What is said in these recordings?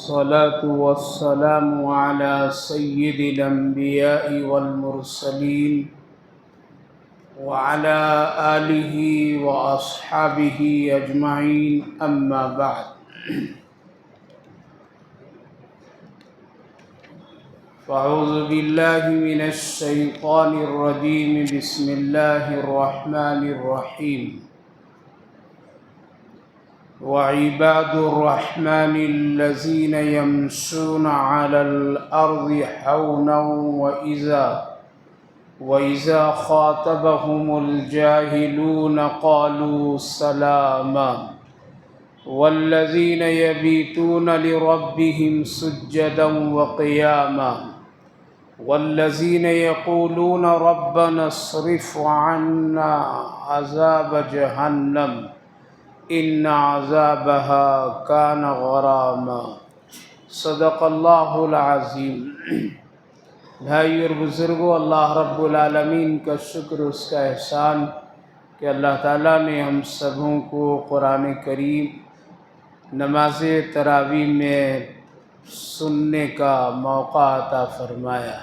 والصلاة والسلام على سيد الأنبياء والمرسلين وعلى آله وأصحابه أجمعين، أما بعد. فأعوذ بالله من الشيطان الرجيم. بسم الله الرحمن الرحيم. وعباد الرحمن الذين يمشون على الأرض حونا وإذا خاطبهم الجاهلون قالوا سلاما والذين يبيتون لربهم سجدا وقياما والذين يقولون ربنا اصرف عنا عذاب جهنم إن عذابها كان غراما. صدق اللہ العظیم. بھائی اور بزرگوں، اللہ رب العالمین کا شکر، اس کا احسان کہ اللہ تعالیٰ نے ہم سبوں کو قرآن کریم نماز تراویح میں سننے کا موقع عطا فرمایا.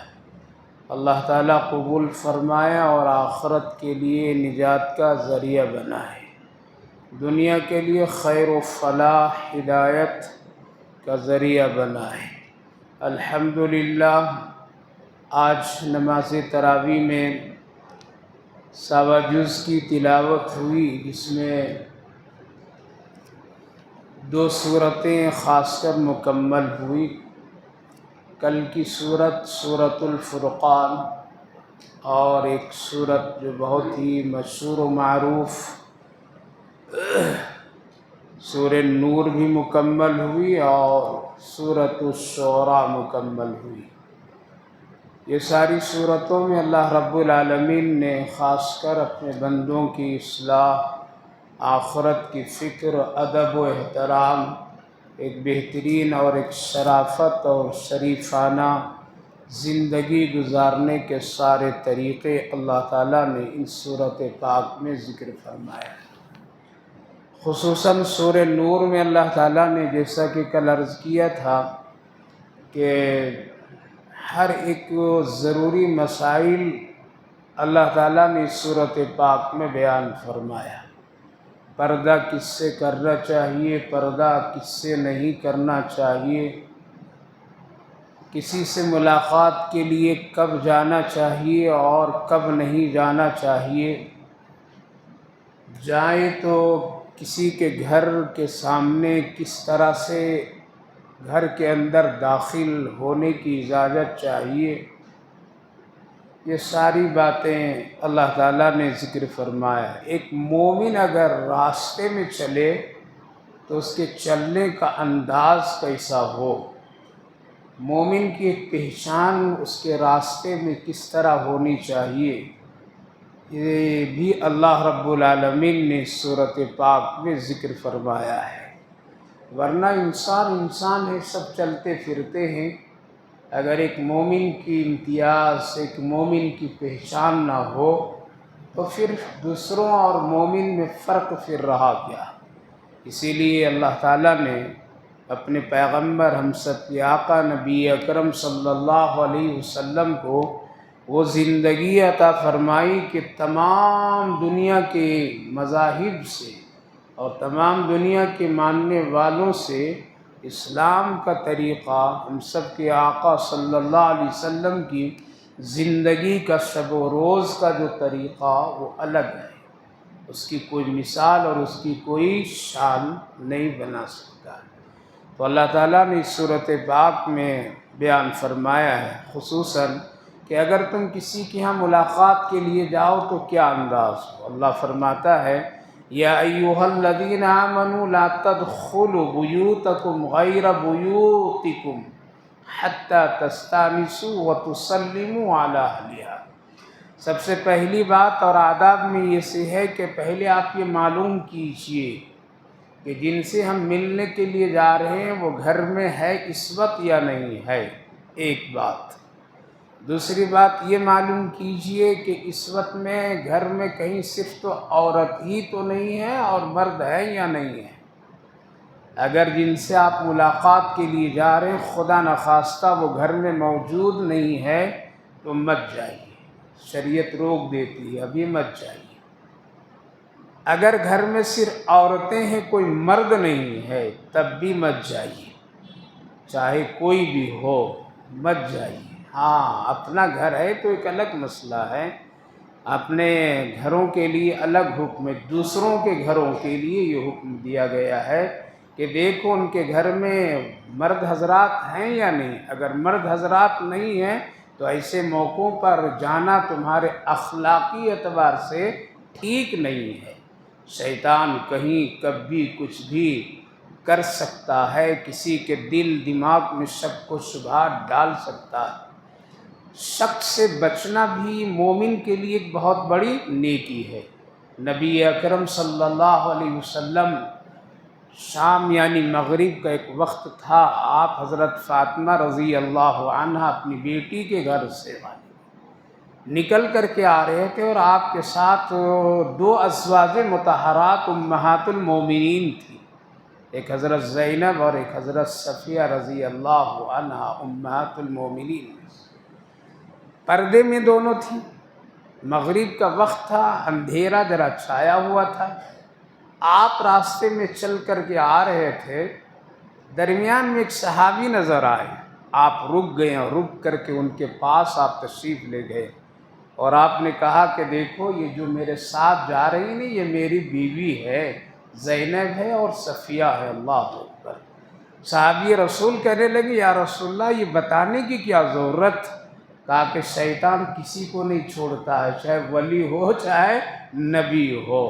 اللہ تعالیٰ قبول فرمایا اور آخرت کے لیے نجات کا ذریعہ بنائے، دنیا کے لیے خیر و فلاح ہدایت کا ذریعہ بنائے. الحمدللہ آج نماز تراویح میں 7 جز کی تلاوت ہوئی، جس میں 2 سورتیں خاص کر مکمل ہوئی. کل کی سورت الفرقان اور ایک سورت جو بہت ہی مشہور و معروف سورہ نور بھی مکمل ہوئی اور سورۃ الشعراء مکمل ہوئی. یہ ساری سورتوں میں اللہ رب العالمین نے خاص کر اپنے بندوں کی اصلاح، آخرت کی فکر، ادب و احترام، ایک بہترین اور ایک شرافت اور شریفانہ زندگی گزارنے کے سارے طریقے اللہ تعالیٰ نے ان سورت پاک میں ذکر فرمایا. خصوصاً سورہ نور میں اللہ تعالیٰ نے، جیسا کہ کل عرض کیا تھا، کہ ہر ایک ضروری مسائل اللہ تعالیٰ نے اس سورت پاک میں بیان فرمایا. پردہ کس سے کرنا چاہیے، پردہ کس سے نہیں کرنا چاہیے، کسی سے ملاقات کے لیے کب جانا چاہیے اور کب نہیں جانا چاہیے، جائیں تو کسی کے گھر کے سامنے کس طرح سے گھر کے اندر داخل ہونے کی اجازت چاہیے. یہ ساری باتیں اللہ تعالیٰ نے ذکر فرمایا. ایک مومن اگر راستے میں چلے تو اس کے چلنے کا انداز کیسا ہو، مومن کی ایک پہچان اس کے راستے میں کس طرح ہونی چاہیے، یہ بھی اللہ رب العالمین نے سورۃ پاک میں ذکر فرمایا ہے. ورنہ انسان ہے، سب چلتے پھرتے ہیں. اگر ایک مومن کی امتیاز، ایک مومن کی پہچان نہ ہو تو پھر دوسروں اور مومن میں فرق پھر رہا کیا. اسی لیے اللہ تعالیٰ نے اپنے پیغمبر ہم سب کے آقا نبی اکرم صلی اللہ علیہ وسلم کو وہ زندگی عطا فرمائی کہ تمام دنیا کے مذاہب سے اور تمام دنیا کے ماننے والوں سے اسلام کا طریقہ، ہم سب کے آقا صلی اللہ علیہ وسلم کی زندگی کا شب و روز کا جو طریقہ وہ الگ ہے. اس کی کوئی مثال اور اس کی کوئی شان نہیں بنا سکتا. تو اللہ تعالیٰ نے اس سورۃ پاک میں بیان فرمایا ہے، خصوصاً کہ اگر تم کسی کے ہاں ملاقات کے لیے جاؤ تو کیا انداز ہو. اللہ فرماتا ہے یا ایھا الذین آمنوا لا تدخلوا بیوتکم غیر بیوتکم حتی تستأنسوا وتسلموا علی اہلہا. سب سے پہلی بات اور آداب میں یہ سے ہے کہ پہلے آپ یہ معلوم کیجئے کہ جن سے ہم ملنے کے لیے جا رہے ہیں وہ گھر میں ہے اس وقت یا نہیں ہے، ایک بات. دوسری بات یہ معلوم کیجئے کہ اس وقت میں گھر میں کہیں صرف تو عورت ہی تو نہیں ہے اور مرد ہے یا نہیں ہے. اگر جن سے آپ ملاقات کے لیے جا رہے ہیں خدا نخواستہ وہ گھر میں موجود نہیں ہے تو مت جائیے، شریعت روک دیتی ہے، ابھی مت جائیے۔ اگر گھر میں صرف عورتیں ہیں، کوئی مرد نہیں ہے، تب بھی مت جائیے، چاہے کوئی بھی ہو مت جائیے۔ ہاں اپنا گھر ہے تو ایک الگ مسئلہ ہے، اپنے گھروں کے لیے الگ حکم ہے، دوسروں کے گھروں کے لیے یہ حکم دیا گیا ہے کہ دیکھو ان کے گھر میں مرد حضرات ہیں یا نہیں۔ اگر مرد حضرات نہیں ہیں تو ایسے موقعوں پر جانا تمہارے اخلاقی اعتبار سے ٹھیک نہیں ہے۔ شیطان کہیں کبھی کچھ بھی کر سکتا ہے، کسی کے دل دماغ میں شک و شبہات ڈال سکتا ہے۔ شک سے بچنا بھی مومن کے لیے ایک بہت بڑی نیکی ہے۔ نبی اکرم صلی اللہ علیہ وسلم شام یعنی مغرب کا ایک وقت تھا، آپ حضرت فاطمہ رضی اللہ عنہ اپنی بیٹی کے گھر سے نکل کر کے آ رہے تھے، اور آپ کے ساتھ دو ازواج مطہرات امہات المومنین تھی، ایک حضرت زینب اور ایک حضرت صفیہ رضی اللہ عنہ امہات المومنین، پردے میں دونوں تھیں۔ مغرب کا وقت تھا، اندھیرا ذرا چھایا ہوا تھا، آپ راستے میں چل کر کے آ رہے تھے، درمیان میں ایک صحابی نظر آئے، آپ رک گئے اور رک کر کے ان کے پاس آپ تشریف لے گئے، اور آپ نے کہا کہ دیکھو یہ جو میرے ساتھ جا رہی ہیں یہ میری بیوی ہے، زینب ہے اور صفیہ ہے۔ اللہ اکبر۔ صحابی رسول کہنے لگے یا رسول اللہ یہ بتانے کی کیا ضرورت؟ کہا کہ شیطان کسی کو نہیں چھوڑتا ہے، چاہے ولی ہو چاہے نبی ہو۔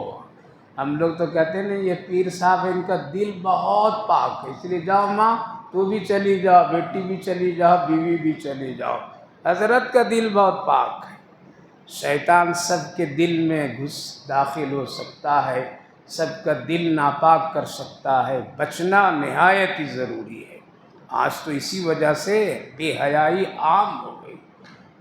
ہم لوگ تو کہتے ہیں یہ پیر صاحب ان کا دل بہت پاک ہے، اس لیے جاؤ ماں تو بھی چلی جاؤ، بیٹی بھی چلی جاؤ، بیوی بھی چلی جاؤ، حضرت کا دل بہت پاک ہے۔ شیطان سب کے دل میں داخل ہو سکتا ہے، سب کا دل ناپاک کر سکتا ہے، بچنا نہایت ہی ضروری ہے۔ آج تو اسی وجہ سے بے حیائی عام ہو گئی۔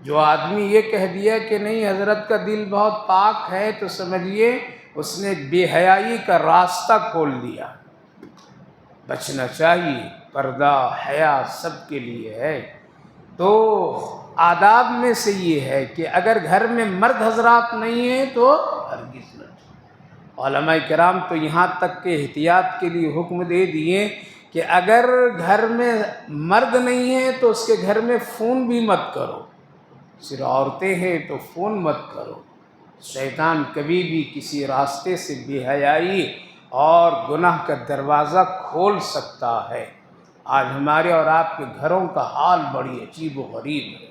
جو آدمی یہ کہہ دیا کہ نہیں حضرت کا دل بہت پاک ہے تو سمجھیے اس نے بے حیائی کا راستہ کھول دیا۔ بچنا چاہیے، پردہ حیا سب کے لیے ہے۔ تو آداب میں سے یہ ہے کہ اگر گھر میں مرد حضرات نہیں ہیں تو ہرگز نہ۔ علماء کرام تو یہاں تک کہ احتیاط کے لیے حکم دے دیے کہ اگر گھر میں مرد نہیں ہیں تو اس کے گھر میں فون بھی مت کرو، صرف عورتیں ہیں تو فون مت کرو۔ شیطان کبھی بھی کسی راستے سے بے حیائی اور گناہ کا دروازہ کھول سکتا ہے۔ آج ہمارے اور آپ کے گھروں کا حال بڑی عجیب و غریب ہے،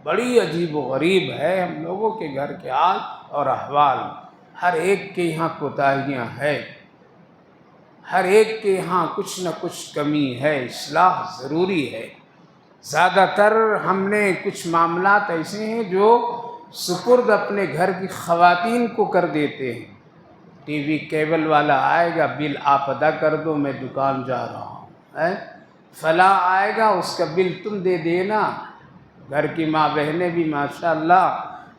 بڑی عجیب و غریب ہے ہم لوگوں کے گھر کے حال اور احوال۔ ہر ایک کے یہاں کوتاہیاں ہیں، ہر ایک کے یہاں کچھ نہ کچھ کمی ہے، اصلاح ضروری ہے۔ زیادہ تر ہم نے کچھ معاملات ایسے ہیں جو سپرد اپنے گھر کی خواتین کو کر دیتے ہیں۔ ٹی وی کیبل والا آئے گا، بل آپ ادا کر دو، میں دکان جا رہا ہوں، فلاں آئے گا اس کا بل تم دے دینا۔ گھر کی ماں بہنیں بھی ماشاءاللہ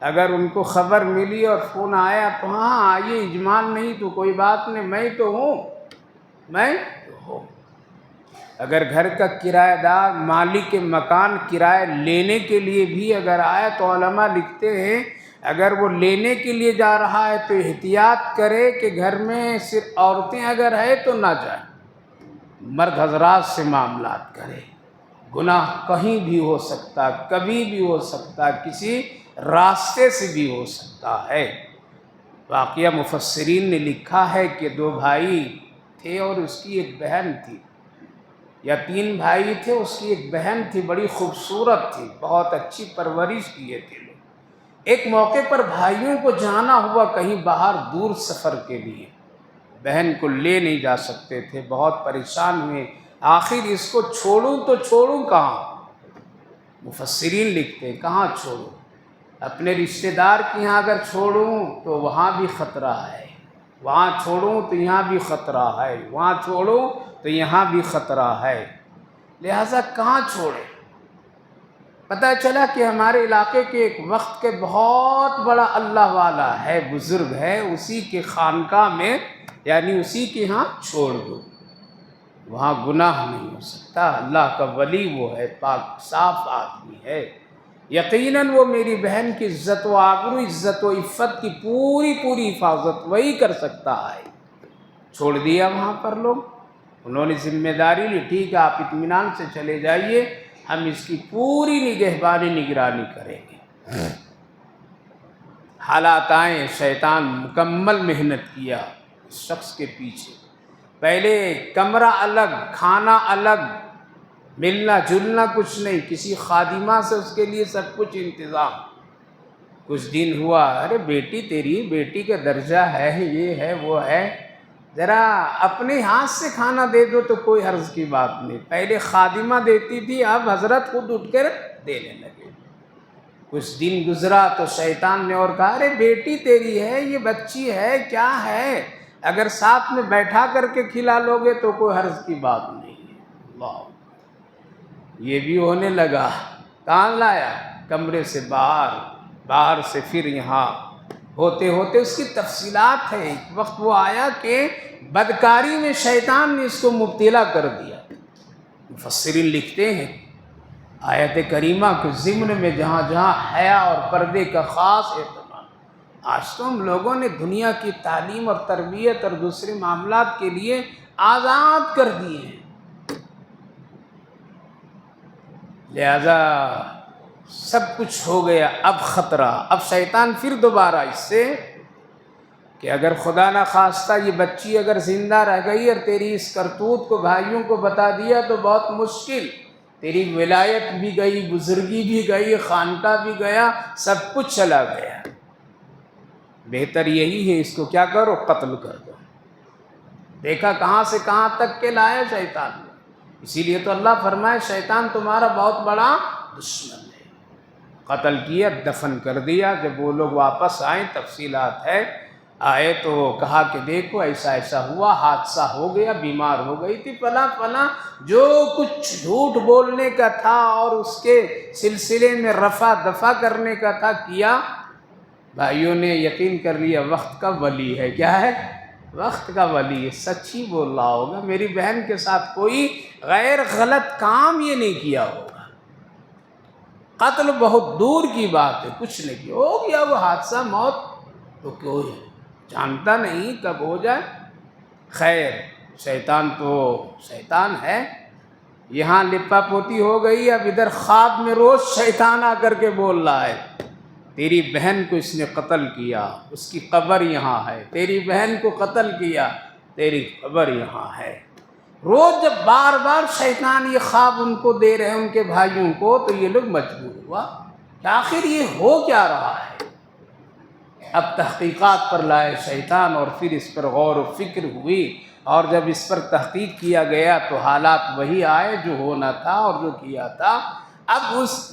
اگر ان کو خبر ملی اور فون آیا تو ہاں آئیے، اجمال نہیں تو کوئی بات نہیں، میں تو ہوں، میں تو ہوں۔ اگر گھر کا کرایہ دار مالک مکان کرایہ لینے کے لیے بھی اگر آئے تو علماء لکھتے ہیں اگر وہ لینے کے لیے جا رہا ہے تو احتیاط کرے کہ گھر میں صرف عورتیں اگر ہے تو نہ جائیں، مرد حضرات سے معاملات کرے۔ گناہ کہیں بھی ہو سکتا، کبھی بھی ہو سکتا، کسی راستے سے بھی ہو سکتا ہے۔ واقعہ مفسرین نے لکھا ہے کہ دو بھائی تھے اور اس کی ایک بہن تھی، یا تین بھائی تھے، اس کی ایک بہن تھی، بڑی خوبصورت تھی، بہت اچھی پرورش کیے تھے لوگ۔ ایک موقع پر بھائیوں کو جانا ہوا کہیں باہر دور سفر کے لیے، بہن کو لے نہیں جا سکتے تھے، بہت پریشان ہوئے، آخر اس کو چھوڑوں تو چھوڑوں کہاں؟ مفسرین لکھتے ہیں کہاں چھوڑوں؟ اپنے رشتہ دار کے یہاں اگر چھوڑوں تو وہاں بھی خطرہ ہے، وہاں چھوڑوں تو یہاں بھی خطرہ ہے، وہاں چھوڑوں تو یہاں بھی خطرہ ہے، لہٰذا کہاں چھوڑیں؟ پتہ چلا کہ ہمارے علاقے کے ایک وقت کے بہت بڑا اللہ والا ہے، بزرگ ہے، اسی کے خانقاہ میں یعنی اسی کے ہاں چھوڑ دو۔ وہاں گناہ نہیں ہو سکتا۔ اللہ کا ولی وہ ہے، پاک صاف آدمی ہے، یقیناً وہ میری بہن کی عزت و آبرو، عزت و عفت کی پوری حفاظت وہی کر سکتا ہے۔ چھوڑ دیا وہاں پر لوگ، انہوں نے ذمہ داری لی، ٹھیک ہے آپ اطمینان سے چلے جائیے، ہم اس کی پوری نگرانی کریں گے۔ حالات آئیں، شیطان مکمل محنت کیا اس شخص کے پیچھے، پہلے کمرہ الگ، کھانا الگ، ملنا جلنا کچھ نہیں، کسی خادمہ سے اس کے لیے سب کچھ انتظام۔ کچھ دن ہوا، ارے بیٹی تیری بیٹی کا درجہ ہے، یہ ہے وہ ہے، ذرا اپنے ہاتھ سے کھانا دے دو تو کوئی حرج کی بات نہیں، پہلے خادمہ دیتی تھی، اب حضرت خود اٹھ کر دینے لگے۔ کچھ دن گزرا تو شیطان نے اور کہا، ارے بیٹی تیری ہے، یہ بچی ہے، کیا ہے، اگر ساتھ میں بیٹھا کر کے کھلا لوگے تو کوئی حرج کی بات نہیں ہے۔ اللہ، یہ بھی ہونے لگا، کہاں لایا؟ کمرے سے باہر سے پھر یہاں، ہوتے ہوتے اس کی تفصیلات ہے۔ ایک وقت وہ آیا کہ بدکاری میں شیطان نے اس کو مبتلا کر دیا۔ مفسرین لکھتے ہیں آیت کریمہ کے ضمن میں جہاں جہاں حیا اور پردے کا خاص اہتمام۔ آج تو ہم لوگوں نے دنیا کی تعلیم اور تربیت اور دوسرے معاملات کے لیے آزاد کر دیے ہیں، لہذا سب کچھ ہو گیا۔ اب خطرہ، اب شیطان پھر دوبارہ اس سے کہ اگر خدا نہ خواستہ یہ بچی اگر زندہ رہ گئی اور تیری اس کرتوت کو بھائیوں کو بتا دیا تو بہت مشکل، تیری ولایت بھی گئی، بزرگی بھی گئی، خانقاہ بھی گیا، سب کچھ چلا گیا، بہتر یہی ہے اس کو کیا کرو، قتل کر دو۔ دیکھا کہاں سے کہاں تک کے لایا شیطان نے۔ اسی لیے تو اللہ فرمائے شیطان تمہارا بہت بڑا دشمن ہے۔ قتل کیا، دفن کر دیا۔ جب وہ لوگ واپس آئیں، تفصیلات ہے، آئے تو کہا کہ دیکھو ایسا ایسا ہوا، حادثہ ہو گیا، بیمار ہو گئی تھی، فلاں جو کچھ جھوٹ بولنے کا تھا اور اس کے سلسلے میں رفع دفع کرنے کا تھا کیا۔ بھائیوں نے یقین کر لیا وقت کا ولی ہے۔ کیا ہے؟ وقت کا ولی ہے، سچ ہی بول رہا ہوگا، میری بہن کے ساتھ کوئی غیر غلط کام یہ نہیں کیا ہوگا، قتل بہت دور کی بات ہے، کچھ نہیں کیا، ہو گیا وہ حادثہ، موت تو کوئی جانتا نہیں کب ہو جائے۔ خیر، شیطان تو شیطان ہے، یہاں لپا پوتی ہو گئی، اب ادھر خواب میں روز شیطان آ کر کے بول رہا ہے تیری بہن کو اس نے قتل کیا، اس کی قبر یہاں ہے، تیری بہن کو قتل کیا، تیری قبر یہاں ہے۔ روز جب بار بار شیطان یہ خواب ان کو دے رہے ان کے بھائیوں کو تو یہ لوگ مجبور ہوا کہ آخر یہ ہو کیا رہا ہے۔ اب تحقیقات پر لائے شیطان اور پھر اس پر غور و فکر ہوئی، اور جب اس پر تحقیق کیا گیا تو حالات وہی آئے جو ہونا تھا اور جو کیا تھا۔ اب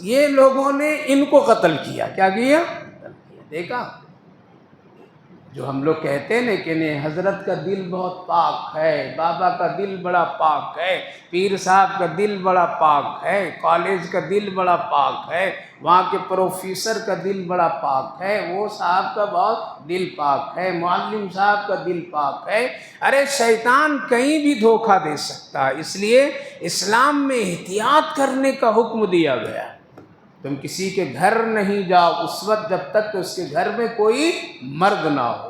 یہ لوگوں نے ان کو قتل کیا۔ کیا کیا؟ قتل کیا۔ دیکھا جو ہم لوگ کہتے ہیں نا کہ نہیں حضرت کا دل بہت پاک ہے، بابا کا دل بڑا پاک ہے، پیر صاحب کا دل بڑا پاک ہے، کالج کا دل بڑا پاک ہے، وہاں کے پروفیسر کا دل بڑا پاک ہے، وہ صاحب کا بہت دل پاک ہے، معلم صاحب کا دل پاک ہے۔ ارے شیطان کہیں بھی دھوکہ دے سکتا ہے، اس لیے اسلام میں احتیاط کرنے کا حکم دیا گیا۔ تم کسی کے گھر نہیں جاؤ اس وقت جب تک کہ اس کے گھر میں کوئی مرد نہ ہو۔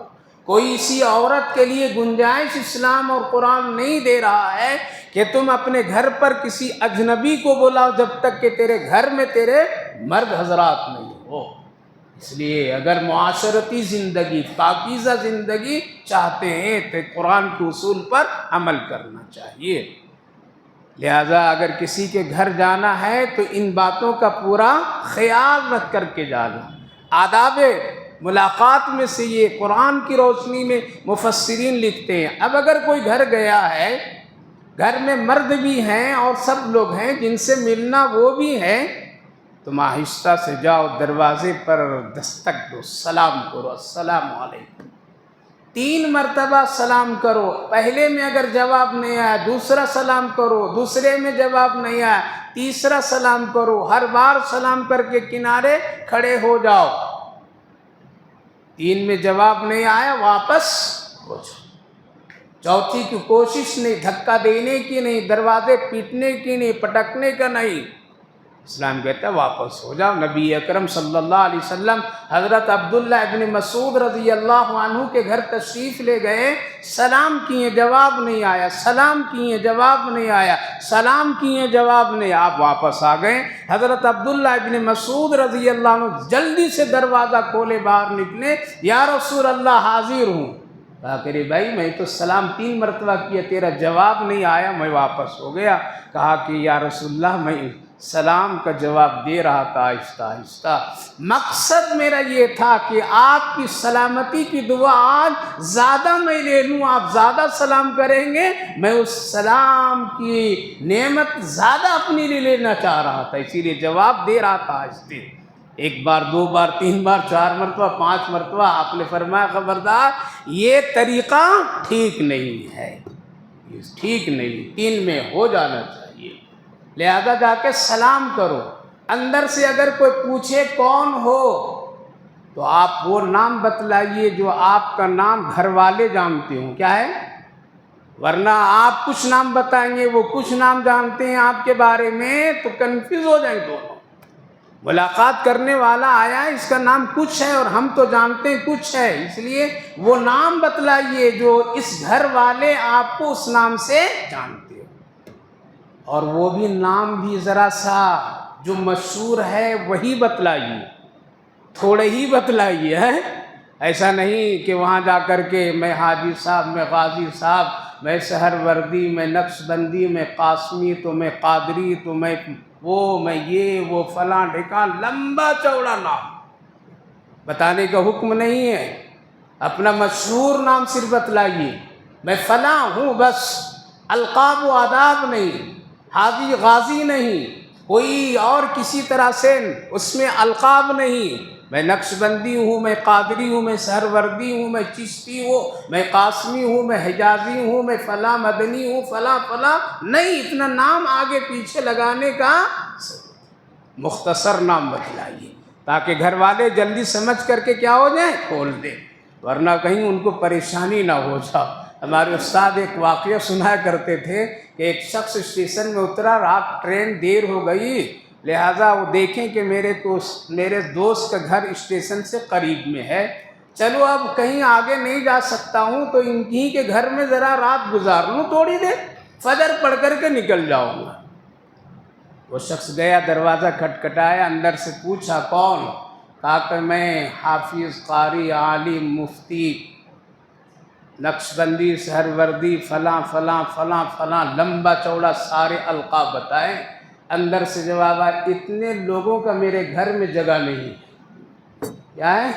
کوئی اسی عورت کے لیے گنجائش اسلام اور قرآن نہیں دے رہا ہے کہ تم اپنے گھر پر کسی اجنبی کو بلاؤ جب تک کہ تیرے گھر میں تیرے مرد حضرات نہیں ہو۔ اس لیے اگر معاشرتی زندگی، پاکیزہ زندگی چاہتے ہیں تو قرآن کے اصول پر عمل کرنا چاہیے۔ لہذا اگر کسی کے گھر جانا ہے تو ان باتوں کا پورا خیال رکھ کر کے جانا۔ آداب ملاقات میں سے یہ قرآن کی روشنی میں مفسرین لکھتے ہیں، اب اگر کوئی گھر گیا ہے، گھر میں مرد بھی ہیں اور سب لوگ ہیں جن سے ملنا وہ بھی ہیں، تم آہستہ سے جاؤ، دروازے پر دستک دو، سلام کرو، السلام علیکم، 3 مرتبہ سلام کرو۔ پہلے میں اگر جواب نہیں آیا دوسرا سلام کرو، دوسرے میں جواب نہیں آیا تیسرا سلام کرو، ہر بار سلام کر کے کنارے کھڑے ہو جاؤ۔ 3 میں جواب نہیں آیا واپس ہو جاؤ۔ چوتھی کی کوشش نہیں، دھکا دینے کی نہیں، دروازے پیٹنے کی نہیں، پٹکنے کا نہیں۔ اسلام کہتا ہے واپس ہو جاؤ۔ نبی اکرم صلی اللہ علیہ وسلم حضرت عبداللہ ابن مسعود رضی اللہ عنہ کے گھر تشریف لے گئے، سلام کیے جواب نہیں آیا، سلام کیے جواب نہیں آیا، سلام کیے جواب نہیں، آپ واپس آ گئے۔ حضرت عبداللہ ابن مسعود رضی اللہ عنہ جلدی سے دروازہ کھولے باہر نکلے، یا رسول اللہ حاضر ہوں۔ کہا کہ بھائی میں تو سلام 3 مرتبہ کیا، تیرا جواب نہیں آیا، میں واپس ہو گیا۔ کہا کہ یا رسول اللہ میں سلام کا جواب دے رہا تھا آہستہ آہستہ، مقصد میرا یہ تھا کہ آپ کی سلامتی کی دعا آج زیادہ میں لے لوں، آپ زیادہ سلام کریں گے، میں اس سلام کی نعمت زیادہ اپنے لیے لینا چاہ رہا تھا، اسی لیے جواب دے رہا تھا آہستہ۔ 1 بار 2 بار 3 بار 4 مرتبہ 5 مرتبہ آپ نے فرمایا خبردار یہ طریقہ ٹھیک نہیں ہے، یہ ٹھیک نہیں، 3 میں ہو جانا چاہیے، لہذا جا کے سلام کرو۔ اندر سے اگر کوئی پوچھے کون ہو تو آپ وہ نام بتلائیے جو آپ کا نام گھر والے جانتے ہوں، کیا ہے؟ ورنہ آپ کچھ نام بتائیں گے، وہ کچھ نام جانتے ہیں آپ کے بارے میں، تو کنفیوز ہو جائیں دونوں۔ ملاقات کرنے والا آیا ہے، اس کا نام کچھ ہے اور ہم تو جانتے ہیں کچھ ہے، اس لیے وہ نام بتلائیے جو اس گھر والے آپ کو اس نام سے جانتے ہو، اور وہ بھی نام بھی ذرا سا جو مشہور ہے وہی بتلائیے، تھوڑے ہی بتلائیے، ہے ایسا نہیں کہ وہاں جا کر کے میں حاجی صاحب، میں غازی صاحب، میں سہر وردی، میں نقش بندی، میں قاسمی، تو میں قادری، تو میں یہ وہ فلاں ڈھکان، لمبا چوڑا نام بتانے کا حکم نہیں ہے۔ اپنا مشہور نام صرف بتلائیے، میں فلاں ہوں بس، القاب و آداب نہیں، حاجی غازی نہیں، کوئی اور کسی طرح سے اس میں القاب نہیں، میں نقش بندی ہوں، میں قادری ہوں، میں سہروردی ہوں، میں چشتی ہوں، میں قاسمی ہوں، میں حجازی ہوں، میں فلاں مدنی ہوں، فلاں فلاں نہیں، اتنا نام آگے پیچھے لگانے کا مختصر نام بتلائیے تاکہ گھر والے جلدی سمجھ کر کے کیا ہو جائیں، کھول دیں، ورنہ کہیں ان کو پریشانی نہ ہو جائے۔ ہمارے استاد ایک واقعہ سنایا کرتے تھے کہ ایک شخص اسٹیشن میں اترا، رات ٹرین دیر ہو گئی، لہٰذا وہ دیکھیں کہ میرے دوست کا گھر اسٹیشن سے قریب میں ہے، چلو اب کہیں آگے نہیں جا سکتا ہوں تو انہی کے گھر میں ذرا رات گزار لوں تھوڑی دیر، فجر پڑھ کر کے نکل جاؤں گا۔ وہ شخص گیا، دروازہ کھٹکھٹایا، اندر سے پوچھا کون؟ کہا کہ میں حافظ، قاری، عالم، مفتی، نقش بندی، سہروردی، فلاں فلاں فلاں فلاں، لمبا چوڑا سارے القاب بتائیں۔ اندر سے جواب آیا، اتنے لوگوں کا میرے گھر میں جگہ نہیں ہے، کیا ہے؟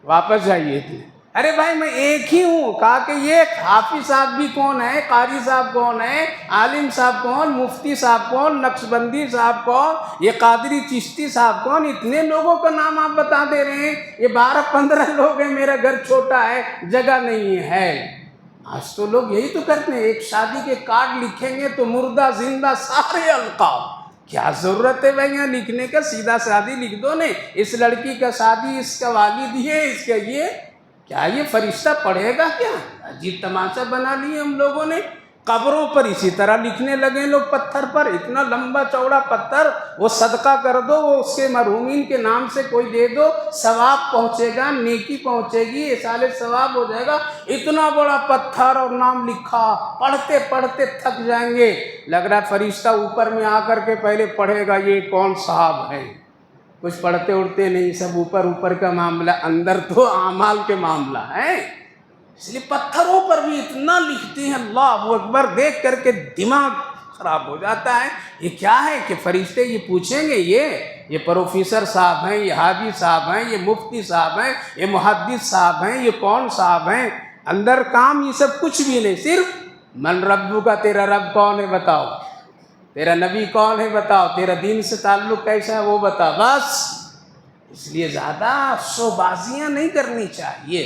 واپس جائیے اتنے۔ ارے بھائی میں ایک ہی ہوں۔ کہا کہ یہ حافظ صاحب بھی کون ہے، قاری صاحب کون ہے، عالم صاحب کون، مفتی صاحب کون، نقش بندی صاحب کون، یہ قادری چشتی صاحب کون، اتنے لوگوں کا نام آپ بتا دے رہے ہیں، یہ 12-15 لوگ ہیں، میرا گھر چھوٹا ہے، جگہ نہیں ہے۔ آج تو لوگ یہی تو کرتے ہیں، ایک شادی کے کارڈ لکھیں گے تو مردہ زندہ سارے القاب، کیا ضرورت ہے بھائی یہاں لکھنے کا، سیدھا شادی لکھ دو نے، اس لڑکی کا شادی، اس کا والد یہ، اس کا یہ، کیا یہ فرشتہ پڑھے گا کیا؟ عجیب تماشا بنا لیے ہم لوگوں نے۔ قبروں پر اسی طرح لکھنے لگے لوگ، پتھر پر، اتنا لمبا چوڑا پتھر، وہ صدقہ کر دو، وہ اس کے مرحومین کے نام سے کوئی دے دو، ثواب پہنچے گا، نیکی پہنچے گی، اصالِ ثواب ہو جائے گا۔ اتنا بڑا پتھر اور نام لکھا، پڑھتے پڑھتے تھک جائیں گے، لگ رہا فرشتہ اوپر میں آ کر کے پہلے پڑھے گا یہ کون صاحب ہے، کچھ پڑھتے اڑتے نہیں، سب اوپر اوپر کا معاملہ، اندر تو اعمال کے معاملہ ہے۔ اس لیے پتھروں پر بھی اتنا لکھتے ہیں، اللہ اکبر، دیکھ کر کے دماغ خراب ہو جاتا ہے۔ یہ کیا ہے کہ فرشتے یہ پوچھیں گے، یہ پروفیسر صاحب ہیں، یہ حاجی صاحب ہیں، یہ مفتی صاحب ہیں، یہ محدث صاحب ہیں، یہ کون صاحب ہیں؟ اندر کام یہ سب کچھ بھی نہیں، صرف من ربو کا، تیرا رب کون ہے بتاؤ، تیرا نبی کون ہے بتاؤ، تیرا دین سے تعلق کیسا ہے وہ بتا، بس۔ اس لیے زیادہ شو بازیاں نہیں کرنی چاہیے،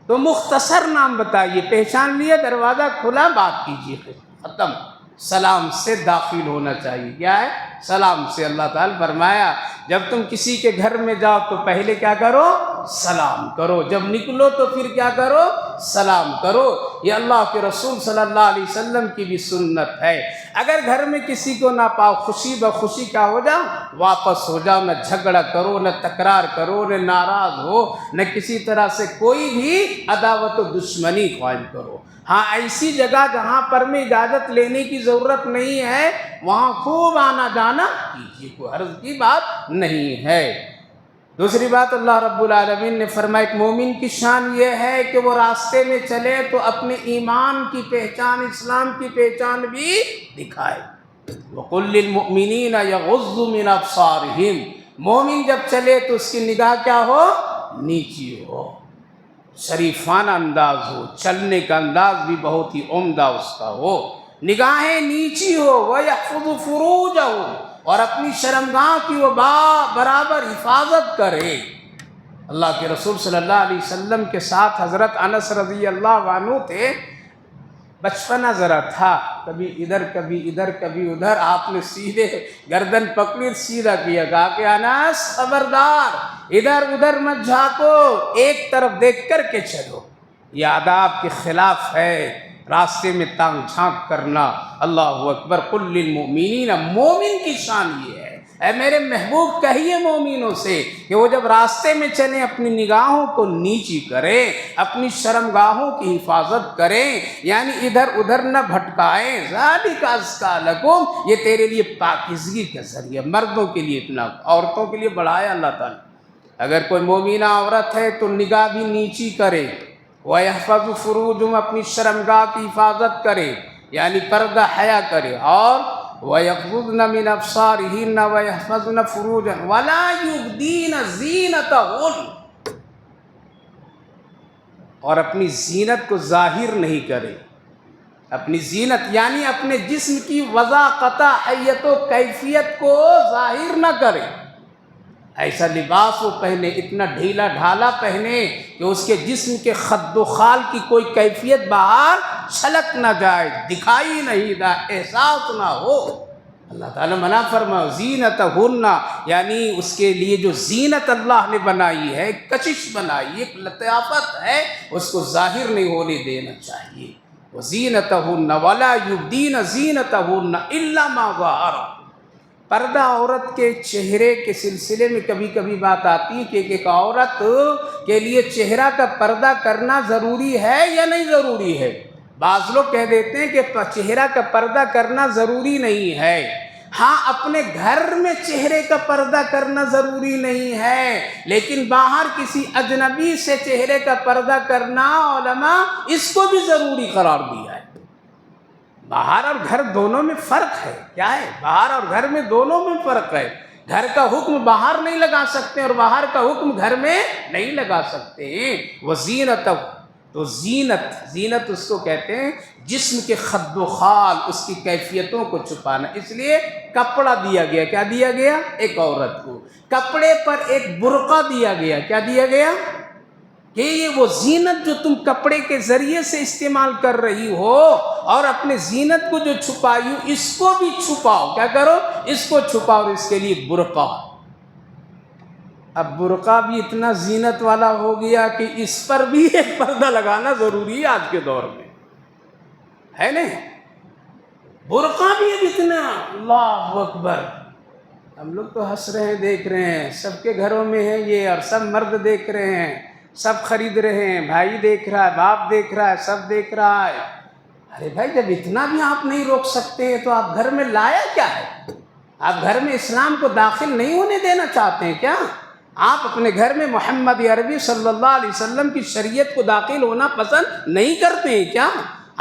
تو مختصر نام بتائیے، پہچان لیا، دروازہ کھلا، بات کیجیے، ختم۔ سلام سے داخل ہونا چاہیے، کیا ہے؟ سلام سے۔ اللہ تعالیٰ فرمایا جب تم کسی کے گھر میں جاؤ تو پہلے کیا کرو؟ سلام کرو، جب نکلو تو پھر کیا کرو؟ سلام کرو۔ یہ اللہ کے رسول صلی اللہ علیہ وسلم کی بھی سنت ہے۔ اگر گھر میں کسی کو نہ پاؤ خوشی بخوشی کا ہو جاؤ، واپس ہو جاؤ، نہ جھگڑا کرو، نہ تکرار کرو، نہ ناراض ہو، نہ کسی طرح سے کوئی بھی عداوت و دشمنی قائم کرو۔ ہاں ایسی جگہ جہاں پر میں اجازت لینے کی ضرورت نہیں ہے وہاں خوب آنا جانا کیجیے، کوئی حرج کی بات نہیں ہے۔ دوسری بات اللہ رب العالمین نے فرمایا کہ مومن کی شان یہ ہے کہ وہ راستے میں چلے تو اپنے ایمان کی پہچان، اسلام کی پہچان بھی دکھائے۔ وَقُلْ لِلْمُؤْمِنِينَ يَغُضُّوا مِنْ أَبْصَارِهِمْ، مومن جب چلے تو اس کی نگاہ کیا ہو؟ نیچی ہو، شریفانہ انداز ہو، چلنے کا انداز بھی بہت ہی عمدہ اس کا ہو، نگاہیں نیچی ہو، وَيَحْفَظُ فُرُوجَهُ، اور اپنی شرمگاہ کی وہ برابر حفاظت کرے۔ اللہ کے رسول صلی اللہ علیہ وسلم کے ساتھ حضرت انس رضی اللہ عنہ تھے، بچپنا ذرا تھا، کبھی ادھر کبھی ادھر کبھی ادھر، آپ نے سیدھے گردن پکڑی سیدھا کیا، کہا کہ انس خبردار ادھر ادھر مت جھانکو، ایک طرف دیکھ کر کے چلو، یہ آداب کے خلاف ہے راستے میں تانگ جھانک کرنا۔ اللہ اکبر۔ قل للمؤمنین، مومن کی شان یہ ہے، اے میرے محبوب کہیے مومنوں سے کہ وہ جب راستے میں چلیں اپنی نگاہوں کو نیچی کریں، اپنی شرمگاہوں کی حفاظت کریں، یعنی ادھر ادھر نہ بھٹکائیں۔ ذالک ازکی لکم، یہ تیرے لیے پاکیزگی کا ذریعہ، مردوں کے لیے اتنا، عورتوں کے لیے بڑھایا اللہ تعالیٰ۔ اگر کوئی مومنہ عورت ہے تو نگاہ بھی نیچی کرے، وَيَحْفَظُ فُرُوجَهُمْ، اپنی شرمگاہ کی حفاظت کرے، یعنی پردہ حیا کرے، اور وَيَغْضُضْنَ مِنْ أَبْصَارِهِنَّ وَيَحْفَظْنَ فُرُوجَهُنَّ وَلَا يُبْدِينَ زِينَتَهُنَّ، اور اپنی زینت کو ظاہر نہیں کرے، اپنی زینت یعنی اپنے جسم کی وضاقت حیت و کیفیت کو ظاہر نہ کرے۔ ایسا لباس وہ پہنے، اتنا ڈھیلا ڈھالا پہنے کہ اس کے جسم کے خد و خال کی کوئی کیفیت باہر چھلک نہ جائے، دکھائی نہیں دے، احساس نہ ہو۔ اللہ تعالیٰ منع فرمایا زینتہن، یعنی اس کے لیے جو زینت اللہ نے بنائی ہے، کشش بنائی، ایک لطافت ہے، اس کو ظاہر نہیں ہونے دینا چاہیے۔ وزینتہن ولا یبدین زینتہن الا ما ظہر، پردہ عورت کے چہرے کے سلسلے میں کبھی کبھی بات آتی ہے کہ ایک عورت کے لیے چہرہ کا پردہ کرنا ضروری ہے یا نہیں ضروری ہے۔ بعض لوگ کہہ دیتے ہیں کہ چہرہ کا پردہ کرنا ضروری نہیں ہے۔ ہاں اپنے گھر میں چہرے کا پردہ کرنا ضروری نہیں ہے، لیکن باہر کسی اجنبی سے چہرے کا پردہ کرنا علماء اس کو بھی ضروری قرار دیا ہے۔ باہر اور گھر دونوں میں فرق ہے، کیا ہے؟ باہر اور گھر میں دونوں میں فرق ہے۔ گھر کا حکم باہر نہیں لگا سکتے اور باہر کا حکم گھر میں نہیں لگا سکتے ہیں۔ وزینت، تو زینت اس کو کہتے ہیں جسم کے خد و خال، اس کی کیفیتوں کو چھپانا، اس لیے کپڑا دیا گیا۔ کیا دیا گیا؟ ایک عورت کو کپڑے پر ایک برقع دیا گیا۔ کیا دیا گیا؟ کہ یہ وہ زینت جو تم کپڑے کے ذریعے سے استعمال کر رہی ہو اور اپنے زینت کو جو چھپائی ہو اس کو بھی چھپاؤ۔ کیا کرو؟ اس کو چھپاؤ، اور اس کے لیے برقع۔ اب برقع بھی اتنا زینت والا ہو گیا کہ اس پر بھی ایک پردہ لگانا ضروری ہے آج کے دور میں، ہے نہیں؟ برقع بھی اب اتنا، اللہ اکبر۔ ہم لوگ تو ہنس رہے ہیں، دیکھ رہے ہیں، سب کے گھروں میں ہے یہ، اور سب مرد دیکھ رہے ہیں، سب خرید رہے ہیں، بھائی دیکھ رہا ہے، باپ دیکھ رہا ہے، سب دیکھ رہا ہے۔ ارے بھائی جب اتنا بھی آپ نہیں روک سکتے تو آپ گھر میں لایا کیا ہے؟ آپ گھر میں اسلام کو داخل نہیں ہونے دینا چاہتے ہیں کیا؟ آپ اپنے گھر میں محمد عربی صلی اللہ علیہ وسلم کی شریعت کو داخل ہونا پسند نہیں کرتے ہیں کیا؟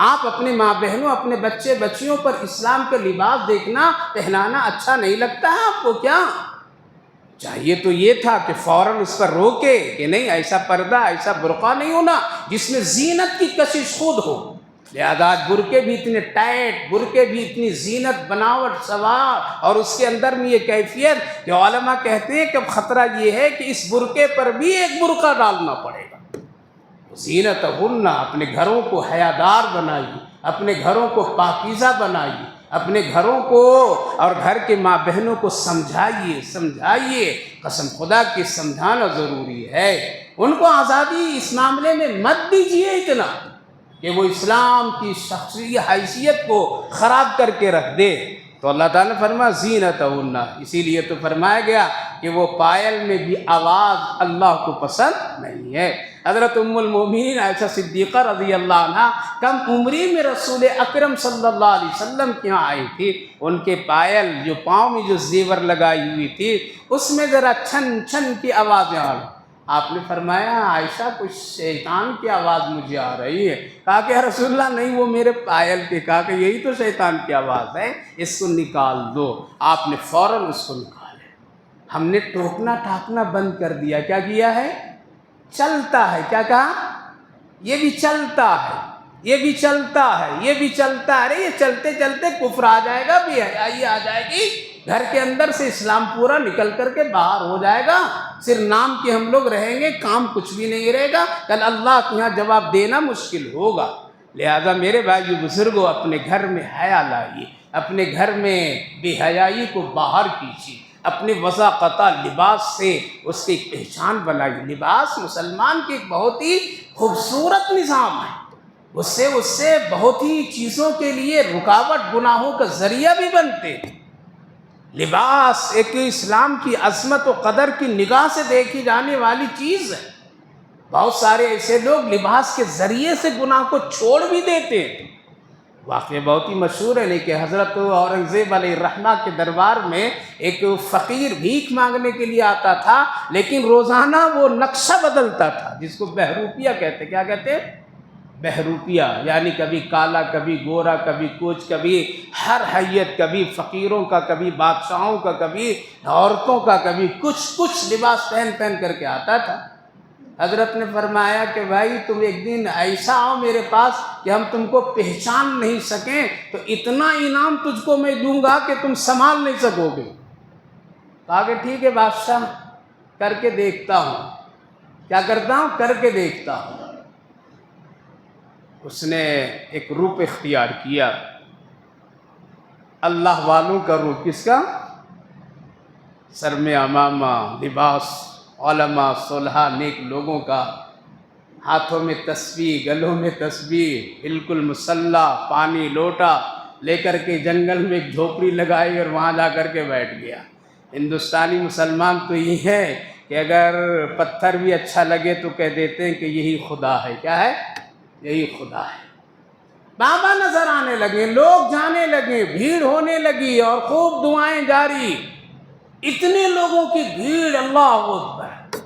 آپ اپنے ماں بہنوں، اپنے بچے بچیوں پر اسلام کا لباس دیکھنا، پہنانا اچھا نہیں لگتا ہے آپ کو کیا؟ چاہیے تو یہ تھا کہ فوراً اس پر روکے کہ نہیں، ایسا پردہ، ایسا برقع نہیں ہونا جس میں زینت کی کشش خود ہو۔ لہذا آج برقعے بھی اتنے ٹائٹ، برقعے بھی اتنی زینت بناوٹ سوار، اور اس کے اندر میں یہ کیفیت کہ علماء کہتے ہیں کہ خطرہ یہ ہے کہ اس برقعے پر بھی ایک برقع ڈالنا پڑے گا۔ زینتہن، اپنے گھروں کو حیادار بنائیے، اپنے گھروں کو پاکیزہ بنائیے، اپنے گھروں کو اور گھر کے ماں بہنوں کو سمجھائیے۔ قسم خدا کی سمجھانا ضروری ہے۔ ان کو آزادی اس معاملے میں مت دیجیے اتنا کہ وہ اسلام کی شخصی حیثیت کو خراب کر کے رکھ دے۔ تو اللہ تعالیٰ نے فرمایا زینتہن، اسی لیے تو فرمایا گیا کہ وہ پائل میں بھی آواز اللہ کو پسند نہیں ہے۔ حضرت ام المومنین عائشہ صدیقہ رضی اللہ عنہ کم عمری میں رسول اکرم صلی اللہ علیہ وسلم کے یہاں آئی تھی، ان کے پائل جو پاؤں میں جو زیور لگائی ہوئی تھی اس میں ذرا چھن چھن کی آوازیں آ رہی۔ آپ نے فرمایا عائشہ کچھ شیطان کی آواز مجھے آ رہی ہے۔ کہا کہ یا رسول اللہ نہیں، وہ میرے پائل کے۔ کہا کہ یہی تو شیطان کی آواز ہے، اس کو نکال دو۔ آپ نے فوراً اس کو نکالا۔ ہم نے ٹوکنا ٹاکنا بند کر دیا۔ کیا کیا ہے؟ چلتا ہے۔ کیا کہا؟ یہ بھی چلتا ہے، یہ بھی چلتا ہے، یہ بھی چلتا ہے۔ ارے یہ چلتے چلتے کفر آ جائے گا، بے حیائی آ جائے گی، گھر کے اندر سے اسلام پورا نکل کر کے باہر ہو جائے گا، صرف نام کے ہم لوگ رہیں گے، کام کچھ بھی نہیں رہے گا، کل اللہ کے یہاں جواب دینا مشکل ہوگا۔ لہذا میرے بھائی بزرگوں، اپنے گھر میں حیا لائیے، اپنے گھر میں بے حیائی کو باہر کیجیے، اپنے وضاقتہ لباس سے اس کی ایک پہچان بنائیے۔ لباس مسلمان کی ایک بہت ہی خوبصورت نظام ہے، اس سے بہت ہی چیزوں کے لیے رکاوٹ، گناہوں کا ذریعہ بھی بنتے ہیں۔ لباس ایک اسلام کی عظمت و قدر کی نگاہ سے دیکھی جانے والی چیز ہے۔ بہت سارے ایسے لوگ لباس کے ذریعے سے گناہ کو چھوڑ بھی دیتے ہیں۔ واقعہ بہت ہی مشہور ہے کہ حضرت اورنگزیب علیہ الرحمہ کے دربار میں ایک فقیر بھیک مانگنے کے لیے آتا تھا، لیکن روزانہ وہ نقشہ بدلتا تھا، جس کو بہروپیہ کہتے۔ کیا کہتے؟ بہروپیہ، یعنی کبھی کالا، کبھی گورا، کبھی کچھ، کبھی ہر حیت، کبھی فقیروں کا، کبھی بادشاہوں کا، کبھی عورتوں کا، کبھی کچھ لباس پہن کر کے آتا تھا۔ حضرت نے فرمایا کہ بھائی تم ایک دن ایسا آؤ میرے پاس کہ ہم تم کو پہچان نہیں سکیں، تو اتنا انعام تجھ کو میں دوں گا کہ تم سنبھال نہیں سکو گے۔ کہا کہ ٹھیک ہے بادشاہ، کر کے دیکھتا ہوں۔ کیا کرتا ہوں؟ کر کے دیکھتا ہوں۔ اس نے ایک روپ اختیار کیا، اللہ والوں کا روپ۔ کس کا؟ سر میں عمامہ، لباس علماء، صلحاء، نیک لوگوں کا، ہاتھوں میں تسبیح، گلوں میں تسبیح، بالکل مسلح، پانی لوٹا لے کر کے جنگل میں ایک جھوپڑی لگائی اور وہاں جا کر کے بیٹھ گیا۔ ہندوستانی مسلمان تو یہ ہے کہ اگر پتھر بھی اچھا لگے تو کہہ دیتے ہیں کہ یہی خدا ہے۔ کیا ہے؟ یہی خدا ہے۔ بابا نظر آنے لگے، لوگ جانے لگے، بھیڑ ہونے لگی اور خوب دعائیں جاری، اتنے لوگوں کی بھیڑ، اللہ اکبر۔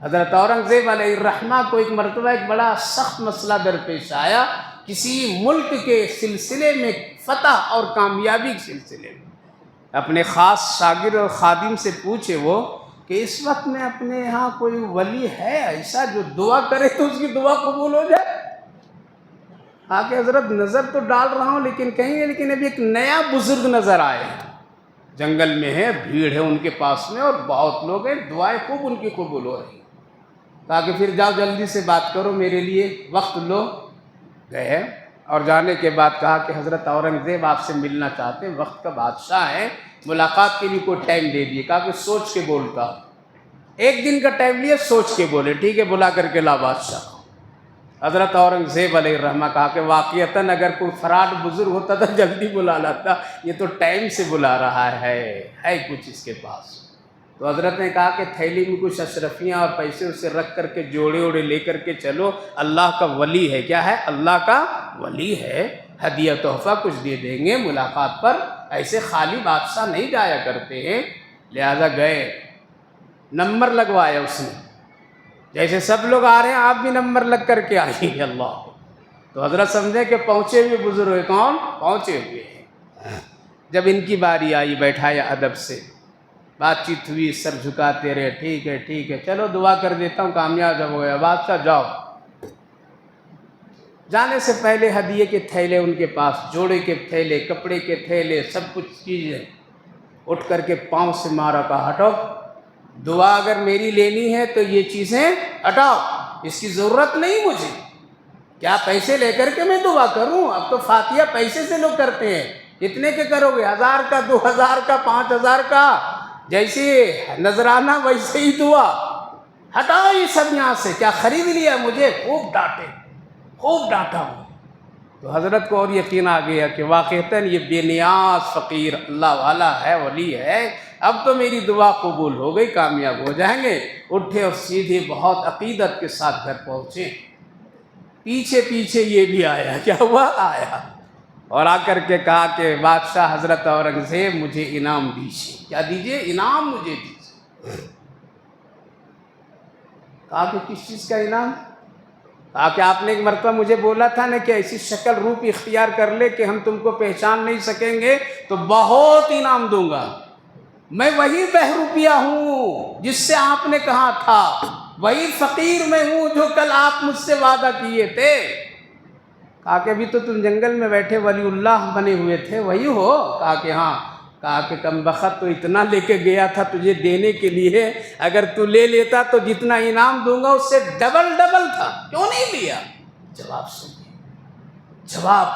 حضرت اورنگزیب علیہ الرحمہ کو ایک مرتبہ ایک بڑا سخت مسئلہ درپیش آیا، کسی ملک کے سلسلے میں، فتح اور کامیابی کے سلسلے میں۔ اپنے خاص شاگرد اور خادم سے پوچھے وہ کہ اس وقت میں اپنے یہاں کوئی ولی ہے ایسا جو دعا کرے تو اس کی دعا قبول ہو جائے؟ کہ حضرت نظر تو ڈال رہا ہوں لیکن ابھی ایک نیا بزرگ نظر آئے ہیں، جنگل میں ہے، بھیڑ ہے ان کے پاس میں اور بہت لوگ ہیں، دعائیں خوب ان کی قبول ہو رہی ہیں۔ کہا کہ پھر جاؤ جلدی سے بات کرو، میرے لیے وقت لو۔ گئے اور جانے کے بعد کہا کہ حضرت اورنگزیب آپ سے ملنا چاہتے ہیں، وقت کا بادشاہ ہے، ملاقات کے لیے کوئی ٹائم دے دیے۔ کہا کہ سوچ کے بولتا ہوں۔ ایک دن کا ٹائم لیا، سوچ کے بولے، ٹھیک ہے بلا کر کے لا بادشاہ۔ حضرت اورنگزیب علیہ الرحمہ کہا کہ واقعتاً اگر کوئی فراڈ بزرگ ہوتا تو جلدی بلا لاتا، یہ تو ٹائم سے بلا رہا ہے کچھ اس کے پاس۔ تو حضرت نے کہا کہ تھیلی میں کچھ اشرفیاں اور پیسے اسے رکھ کر کے جوڑے لے کر کے چلو، اللہ کا ولی ہے۔ کیا ہے؟ اللہ کا ولی ہے، ہدیہ تحفہ کچھ دے دیں گے ملاقات پر، ایسے خالی بادشاہ نہیں جایا کرتے ہیں۔ لہذا گئے، نمبر لگوایا اس نے، جیسے سب لوگ آ رہے ہیں آپ بھی نمبر لگ کر کے آئیے۔ اللہ، تو حضرت سمجھے کہ پہنچے ہوئے بزرگ، کون پہنچے ہوئے ہیں۔ جب ان کی باری آئی، بیٹھایا ادب سے، بات چیت ہوئی، سر جھکاتے رہے، ٹھیک ہے چلو دعا کر دیتا ہوں کامیاب ہو گیا، بادشاہ جاؤ۔ جانے سے پہلے ہدیے کے تھیلے ان کے پاس، جوڑے کے تھیلے، کپڑے کے تھیلے، سب کچھ چیزیں، اٹھ کر کے پاؤں سے مارا، کہا ہٹو، دعا اگر میری لینی ہے تو یہ چیزیں ہٹاؤ، اس کی ضرورت نہیں مجھے۔ کیا پیسے لے کر کے میں دعا کروں؟ اب تو فاتحہ پیسے سے لوگ کرتے ہیں، کتنے کے کرو گے؟ 1000 کا، 2000 کا، 5000 کا، جیسے نذرانہ ویسے ہی دعا۔ ہٹاؤ یہ سب یہاں سے، کیا خرید لیا مجھے؟ خوب ڈانٹے، خوب ڈانٹا ہوں۔ تو حضرت کو اور یقین آ گیا کہ واقعتاً یہ بے نیاز فقیر اللہ والا ہے، ولی ہے، اب تو میری دعا قبول ہو گئی، کامیاب ہو جائیں گے۔ اٹھے اور سیدھے بہت عقیدت کے ساتھ گھر پہنچے۔ پیچھے پیچھے یہ بھی آیا، کیا ہوا؟ آیا اور آ کر کے کہا کہ بادشاہ حضرت اورنگزیب مجھے انعام دیجیے۔ کیا دیجیے؟ انعام مجھے دیجیے۔ کہا کہ کس چیز کا انعام؟ کہا کہ آپ نے ایک مرتبہ مجھے بولا تھا نا کہ ایسی شکل روپ اختیار کر لے کہ ہم تم کو پہچان نہیں سکیں گے تو بہت انعام دوں گا۔ میں وہی بہروپیہ ہوں جس سے آپ نے کہا تھا، وہی فقیر میں ہوں جو کل آپ مجھ سے وعدہ کیے تھے۔ کہا کہ ابھی تو تم جنگل میں بیٹھے ولی اللہ بنے ہوئے تھے، وہی ہو؟ کہا کہ ہاں۔ کہا کہ کم بخت تو اتنا لے کے گیا تھا تجھے دینے کے لیے، اگر تو لے لیتا تو جتنا انعام دوں گا اس سے ڈبل ڈبل تھا، کیوں نہیں لیا؟ جواب سنیے، جواب،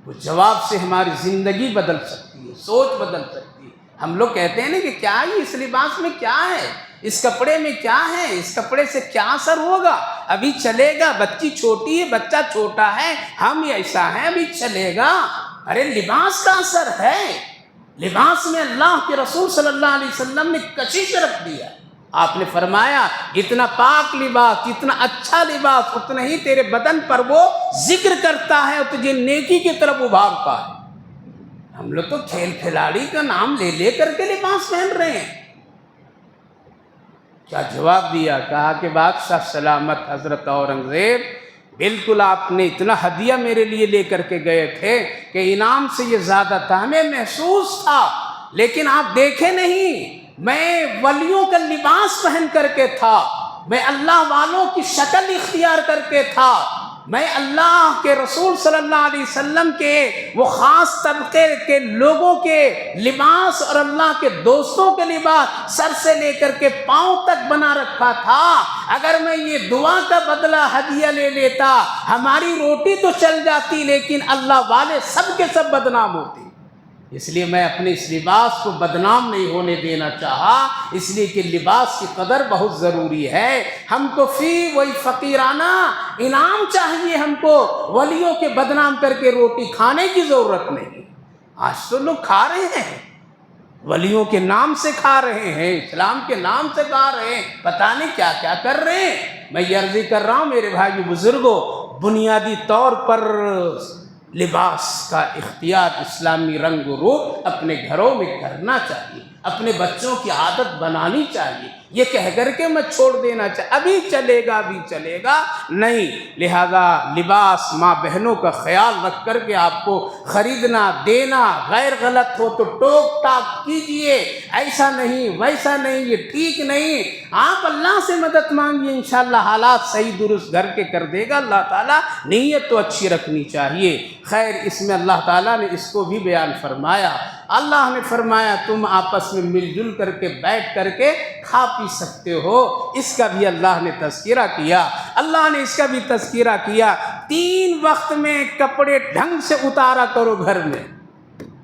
وہ جواب سے ہماری زندگی بدل سکتی ہے، سوچ بدل سکتی ہے۔ ہم لوگ کہتے ہیں نا کہ کیا ہے اس لباس میں، کیا ہے اس کپڑے میں، کیا ہے اس کپڑے سے کیا اثر ہوگا، ابھی چلے گا، بچی چھوٹی ہے، بچہ چھوٹا ہے، ہم ایسا ہیں، ابھی چلے گا۔ ارے لباس کا اثر ہے، لباس میں اللہ کے رسول صلی اللہ علیہ وسلم نے کشش رکھ دیا۔ آپ نے فرمایا اتنا پاک لباس، اتنا اچھا لباس، اتنا ہی تیرے بدن پر وہ ذکر کرتا ہے اور تجھے نیکی کی طرف ابھارتا ہے۔ ہم لوگ تو کھیل کھلاڑی کا نام لے لے کر کے لباس پہن رہے ہیں۔ کیا جواب دیا؟ کہا کہ بادشاہ سلامت حضرت اورنگزیب، بالکل آپ نے اتنا ہدیہ میرے لیے لے کر کے گئے تھے کہ انعام سے یہ زیادہ تھا، ہمیں محسوس تھا، لیکن آپ دیکھے نہیں، میں ولیوں کا لباس پہن کر کے تھا، میں اللہ والوں کی شکل اختیار کر کے تھا، میں اللہ کے رسول صلی اللہ علیہ وسلم کے وہ خاص طبقے کے لوگوں کے لباس اور اللہ کے دوستوں کے لباس سر سے لے کر کے پاؤں تک بنا رکھا تھا۔ اگر میں یہ دعا کا بدلہ ہدیہ لے لیتا، ہماری روٹی تو چل جاتی لیکن اللہ والے سب کے سب بدنام ہوتے۔ اس لیے میں اپنے اس لباس کو بدنام نہیں ہونے دینا چاہا، اس لیے کہ لباس کی قدر بہت ضروری ہے۔ ہم کو وہی فقیرانہ انعام چاہیے، ہم کو ولیوں کے بدنام کر کے روٹی کھانے کی ضرورت نہیں۔ آج تو لوگ کھا رہے ہیں، ولیوں کے نام سے کھا رہے ہیں، اسلام کے نام سے کھا رہے ہیں، پتہ نہیں کیا کیا کر رہے ہیں۔ میں یہ عرض کر رہا ہوں میرے بھائی بزرگوں، بنیادی طور پر لباس کا اختیار اسلامی رنگ و روپ اپنے گھروں میں کرنا چاہیے، اپنے بچوں کی عادت بنانی چاہیے۔ یہ کہہ کر کے میں چھوڑ دینا چاہیے ابھی چلے گا، ابھی چلے گا نہیں۔ لہذا لباس ماں بہنوں کا خیال رکھ کر کے آپ کو خریدنا دینا، غیر غلط ہو تو ٹوک ٹاک کیجئے، ایسا نہیں ویسا نہیں، یہ ٹھیک نہیں۔ آپ اللہ سے مدد مانگیے، انشاءاللہ حالات صحیح درست گھر کے کر دے گا اللہ تعالیٰ۔ نیت تو اچھی رکھنی چاہیے۔ خیر اس میں اللہ تعالیٰ نے اس کو بھی بیان فرمایا۔ اللہ نے فرمایا تم آپس میں مل جل کر کے بیٹھ کر کے کھا پی سکتے ہو، اس کا بھی اللہ نے تذکرہ کیا۔ اللہ نے اس کا بھی تذکرہ کیا، 3 وقت میں کپڑے ڈھنگ سے اتارا کرو گھر میں،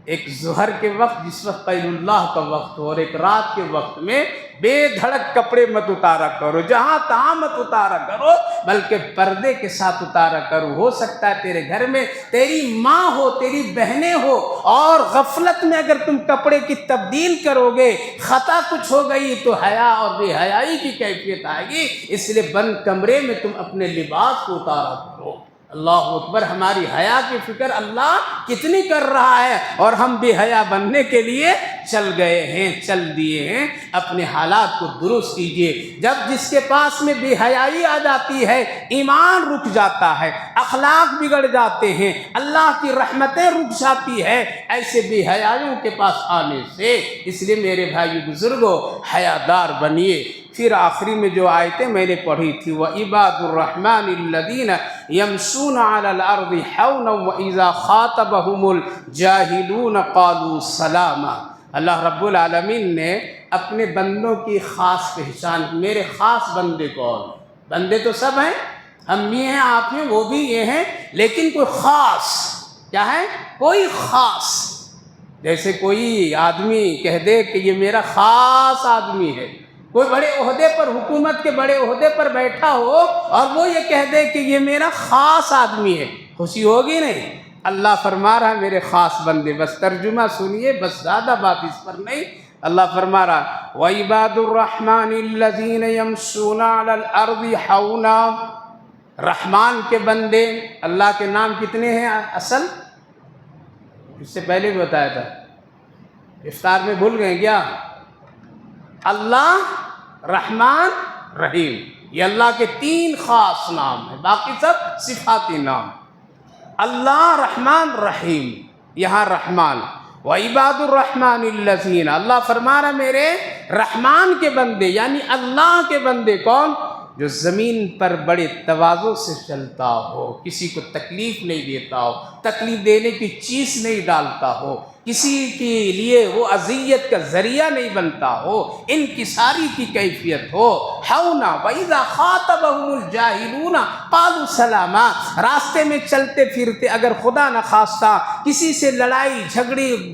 ایک ظہر کے وقت جس وقت قیل اللہ کا وقت ہو، اور ایک رات کے وقت میں بے دھڑک کپڑے مت اتارا کرو، جہاں تہاں مت اتارا کرو، بلکہ پردے کے ساتھ اتارا کرو۔ ہو سکتا ہے تیرے گھر میں تیری ماں ہو، تیری بہنیں ہو، اور غفلت میں اگر تم کپڑے کی تبدیل کرو گے، خطا کچھ ہو گئی تو حیا اور بے حیائی کی کیفیت آئے گی، اس لیے بند کمرے میں تم اپنے لباس کو اتارا کرو۔ اللہ اکبر، ہماری حیا کی فکر اللہ کتنی کر رہا ہے، اور ہم بے حیا بننے کے لیے چل گئے ہیں، چل دیے ہیں۔ اپنے حالات کو درست کیجئے۔ جب جس کے پاس میں بے حیائی آ جاتی ہے، ایمان رک جاتا ہے، اخلاق بگڑ جاتے ہیں، اللہ کی رحمتیں رک جاتی ہے ایسے بے حیائیوں کے پاس آنے سے۔ اس لیے میرے بھائی بزرگوں، حیادار بنیے۔ پھر آخری میں جو آیتیں میں نے پڑھی تھی، وَعِبَادُ الرَّحْمَنِ الَّذِينَ يَمْشُونَ عَلَى الْأَرْضِ حَوْنًا وَإِذَا خَاطَبَهُمُ الْجَاهِلُونَ قَالُوا سَلَامًا۔ اللہ رب العالمین نے اپنے بندوں کی خاص پہچان، میرے خاص بندے کون؟ بندے تو سب ہیں، ہم بھی ہیں، آپ ہیں، وہ بھی یہ ہیں، لیکن کوئی خاص، کیا ہے؟ کوئی خاص۔ جیسے کوئی آدمی کہہ دے کہ یہ میرا خاص آدمی ہے، کوئی بڑے عہدے پر، حکومت کے بڑے عہدے پر بیٹھا ہو اور وہ یہ کہہ دے کہ یہ میرا خاص آدمی ہے، خوشی ہوگی نہیں؟ اللہ فرما رہا ہے میرے خاص بندے، بس ترجمہ سنیے، بس زیادہ بات اس پر نہیں۔ اللہ فرما رہا وَعِبَادُ الرَّحْمَنِ الَّذِينَ يَمْشُونَ عَلَى الْأَرْضِ حَوْنًا، رحمان کے بندے، اللہ کے نام کتنے ہیں اصل؟ اس سے پہلے بھی بتایا تھا، افطار میں بھول گئے کیا؟ اللہ، رحمان، رحیم، یہ اللہ کے 3 خاص نام ہیں، باقی سب صفاتی نام۔ اللہ، رحمان، رحیم، یہاں رحمان وعباد الرحمن الذین، اللہ فرما رہا میرے رحمان کے بندے، یعنی اللہ کے بندے کون؟ جو زمین پر بڑے تواضع سے چلتا ہو، کسی کو تکلیف نہیں دیتا ہو، تکلیف دینے کی چیز نہیں ڈالتا ہو، کسی کے لیے وہ اذیت کا ذریعہ نہیں بنتا ہو، انکساری کی کیفیت ہو۔ حونا وَإِذَا خَاطَبَهُمُ الْجَاهِلُونَ قَالُوا سَلَامًا، راستے میں چلتے پھرتے اگر خدا نخواستہ کسی سے لڑائی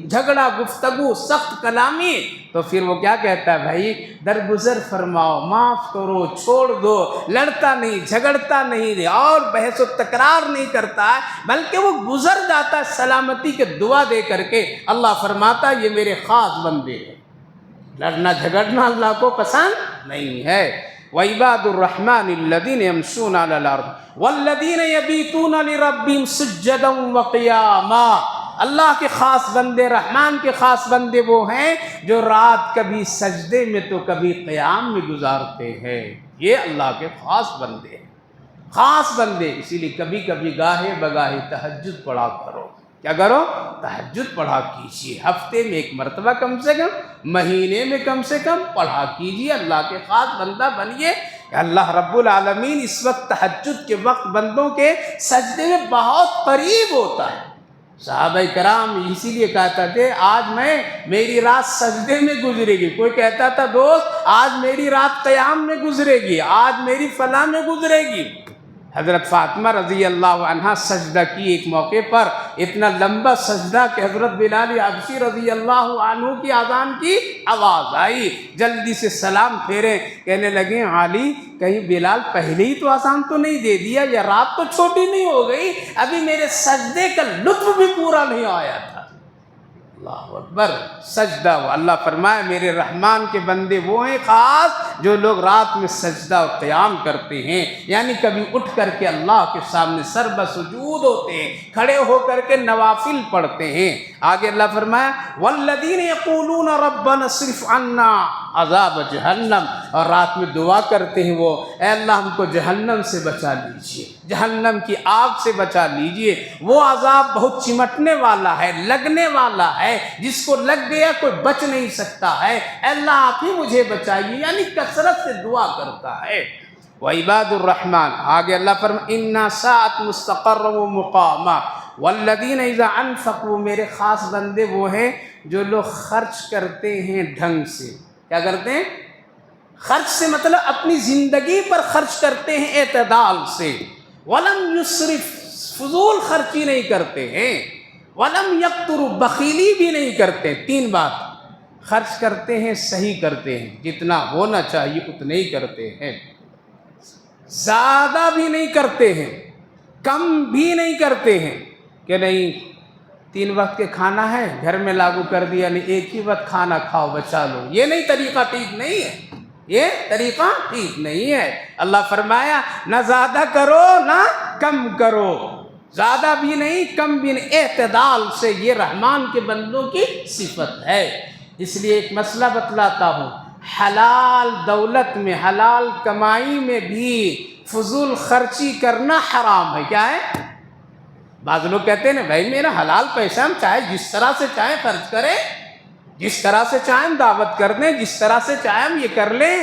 جھگڑا گفتگو سخت کلامی، تو پھر وہ کیا کہتا ہے؟ بھائی درگزر فرماؤ، معاف کرو، چھوڑ دو، لڑتا نہیں، جھگڑتا نہیں اور بحث و تکرار نہیں کرتا ہے، بلکہ وہ گزر جاتا ہے سلامتی کے دعا دے کر کے۔ اللہ فرماتا ہے یہ میرے خاص بندے ہیں۔ لڑنا جھگڑنا اللہ کو پسند نہیں ہے۔ وَعِبَادُ الرَّحْمَنِ الَّذِينَ يَمْشُونَ عَلَى الْأَرْضِ وَالَّذِينَ يَبِيتُونَ لِرَبِّهِمْ سُجَّدًا وَقِيَامًا، اللہ کے خاص بندے، رحمان کے خاص بندے وہ ہیں جو رات کبھی سجدے میں تو کبھی قیام میں گزارتے ہیں، یہ اللہ کے خاص بندے ہیں، خاص بندے۔ اسی لیے کبھی کبھی گاہے بگاہے تہجد پڑھا کرو، کیا کرو؟ تہجد پڑھا کیجیے، ہفتے میں 1 مرتبہ کم سے کم، مہینے میں کم سے کم پڑھا کیجیے، اللہ کے خاص بندہ بنیے۔ اللہ رب العالمین اس وقت تہجد کے وقت بندوں کے سجدے میں بہت قریب ہوتا ہے۔ صحابہ کرام اسی لیے کہتا تھے آج میری رات سجدے میں گزرے گی، کوئی کہتا تھا دوست آج میری رات قیام میں گزرے گی، آج میری فلاں میں گزرے گی۔ حضرت فاطمہ رضی اللہ عنہا سجدہ کی ایک موقع پر، اتنا لمبا سجدہ کہ حضرت بلال حبشی رضی اللہ عنہ کی اذان کی آواز آئی، جلدی سے سلام پھیرے، کہنے لگے علی کہیں بلال پہلے ہی تو اذان تو نہیں دے دیا، یا رات تو چھوٹی نہیں ہو گئی، ابھی میرے سجدے کا لطف بھی پورا نہیں آیا تھا۔ اللہ اکبر، سجدہ ہو۔ اللہ فرمائے میرے رحمان کے بندے وہ ہیں خاص جو لوگ رات میں سجدہ و قیام کرتے ہیں، یعنی کبھی اٹھ کر کے اللہ کے سامنے سر بسجود ہوتے ہیں، کھڑے ہو کر کے نوافل پڑھتے ہیں۔ آگے اللہ فرمایا والذین یقولون ربنا اصرف عنا عذاب جہنم، اور رات میں دعا کرتے ہیں وہ، اے اللہ ہم کو جہنم سے بچا لیجئے، جہنم کی آگ سے بچا لیجئے، وہ عذاب بہت چمٹنے والا ہے، لگنے والا ہے، جس کو لگ گیا کوئی بچ نہیں سکتا ہے، اے اللہ آپ ہی مجھے بچائیے، یعنی کثرت سے دعا کرتا ہے۔ وعباد الرحمن، آگے اللہ فرمائے اِنَّا سَاءَتْ مُسْتَقَرًّا وَمُقَامًا وَالَّذِينَ إِذَا أَنفَقُوا، میرے خاص بندے وہ ہیں جو لوگ خرچ کرتے ہیں ڈھنگ سے۔ کیا کرتے ہیں؟ خرچ سے مطلب اپنی زندگی پر خرچ کرتے ہیں اعتدال سے۔ وَلَمْ يُسْرِفْ، فضول خرچی نہیں کرتے ہیں۔ وَلَمْ يَقْتُرُ، بخیلی بھی نہیں کرتے۔ 3 بات، خرچ کرتے ہیں صحیح کرتے ہیں، جتنا ہونا چاہیے اتنے ہی کرتے ہیں، زیادہ بھی نہیں کرتے ہیں، کم بھی نہیں کرتے ہیں کہ نہیں 3 وقت کے کھانا ہے گھر میں لاگو کر دیا، نہیں ایک ہی وقت کھانا کھاؤ بچا لو، یہ نہیں طریقہ ٹھیک نہیں ہے، یہ طریقہ ٹھیک نہیں ہے۔ اللہ فرمایا نہ زیادہ کرو نہ کم کرو، زیادہ بھی نہیں کم بھی نہیں، اعتدال سے، یہ رحمان کے بندوں کی صفت ہے۔ اس لیے ایک مسئلہ بتلاتا ہوں، حلال دولت میں، حلال کمائی میں بھی فضول خرچی کرنا حرام ہے۔ کیا ہے؟ بعض لوگ کہتے ہیں نا بھائی میرا حلال پیسہ، ہم چاہے جس طرح سے چاہیں خرچ کریں، جس طرح سے چاہیں دعوت کر دیں، جس طرح سے چاہیں ہم یہ کر لیں۔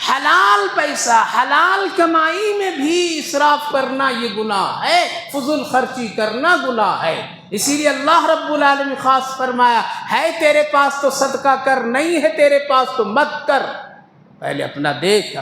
حلال پیسہ، حلال کمائی میں بھی اسراف کرنا یہ گناہ ہے، فضول خرچی کرنا گناہ ہے۔ اسی لیے اللہ رب العالمین خاص فرمایا ہے تیرے پاس تو صدقہ کر، نہیں ہے تیرے پاس تو مت کر، پہلے اپنا دیکھ،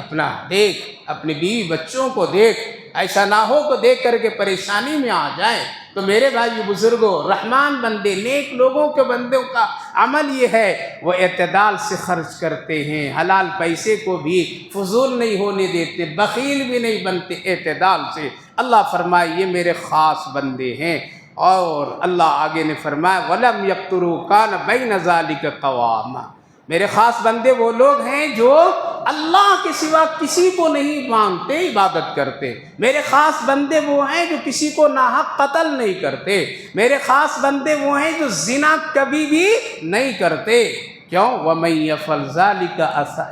اپنی بیوی بچوں کو دیکھ، ایسا نہ ہو کہ دیکھ کر کے پریشانی میں آ جائیں۔ تو میرے بھائی بزرگوں، رحمان بندے، نیک لوگوں کے بندوں کا عمل یہ ہے، وہ اعتدال سے خرچ کرتے ہیں، حلال پیسے کو بھی فضول نہیں ہونے دیتے، بخیل بھی نہیں بنتے، اعتدال سے۔ اللہ فرمائے یہ میرے خاص بندے ہیں۔ اور اللہ آگے نے فرمایا وَلَمْ يَقْتُرُوا كَانَ بَيْنَ ذَلِكَ قَوَامًا، میرے خاص بندے وہ لوگ ہیں جو اللہ کے سوا کسی کو نہیں مانتے، عبادت کرتے۔ میرے خاص بندے وہ ہیں جو کسی کو ناحق قتل نہیں کرتے۔ میرے خاص بندے وہ ہیں جو زنا کبھی بھی نہیں کرتے۔ کیوں؟ وَمَن يَفْعَلْ ذَلِكَ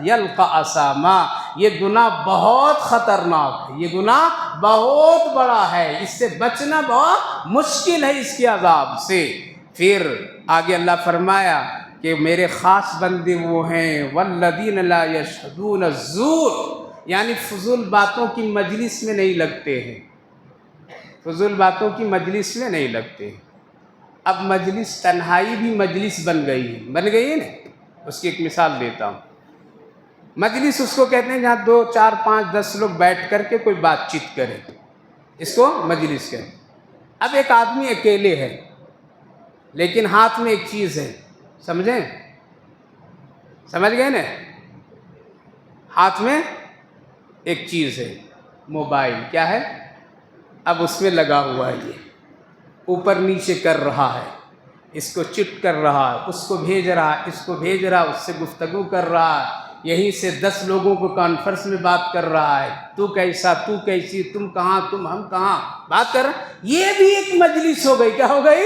يَلْقَ أَثَامًا، یہ گناہ بہت خطرناک ہے، یہ گناہ بہت بڑا ہے، اس سے بچنا بہت مشکل ہے اس کے عذاب سے۔ پھر آگے اللہ فرمایا کہ میرے خاص بندے وہ ہیں والذین لا یشہدون الزور، یعنی فضول باتوں کی مجلس میں نہیں لگتے ہیں، فضول باتوں کی مجلس میں نہیں لگتے ہیں۔ اب مجلس تنہائی بھی مجلس بن گئی ہے نا۔ اس کی ایک مثال دیتا ہوں۔ مجلس اس کو کہتے ہیں جہاں 2 4 5 10 لوگ بیٹھ کر کے کوئی بات چیت کرے، اس کو مجلس کہتے ہیں۔ اب ایک آدمی اکیلے ہے لیکن ہاتھ میں ایک چیز ہے، سمجھ گئے نا؟ ہاتھ میں ایک چیز ہے، موبائل، کیا ہے؟ اب اس میں لگا ہوا ہے، یہ اوپر نیچے کر رہا ہے، اس کو چٹ کر رہا ہے، اس کو بھیج رہا ہے، اس کو بھیج رہا ہے، اس سے گفتگو کر رہا ہے، یہیں سے 10 لوگوں کو کانفرنس میں بات کر رہا ہے، تو کیسا، تو کیسی، تم کہاں، تم ہم کہاں، بات کر رہا۔ یہ بھی ایک مجلس ہو گئی، کیا ہو گئی؟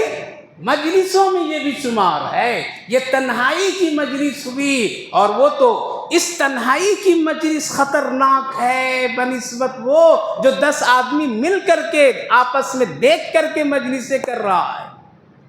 مجلسوں میں یہ بھی شمار ہے۔ یہ تنہائی کی مجلس ہوئی، اور وہ تو اس تنہائی کی مجلس خطرناک ہے بنسبت وہ جو 10 آدمی مل کر کے آپس میں دیکھ کر کے مجلسیں کر رہا ہے،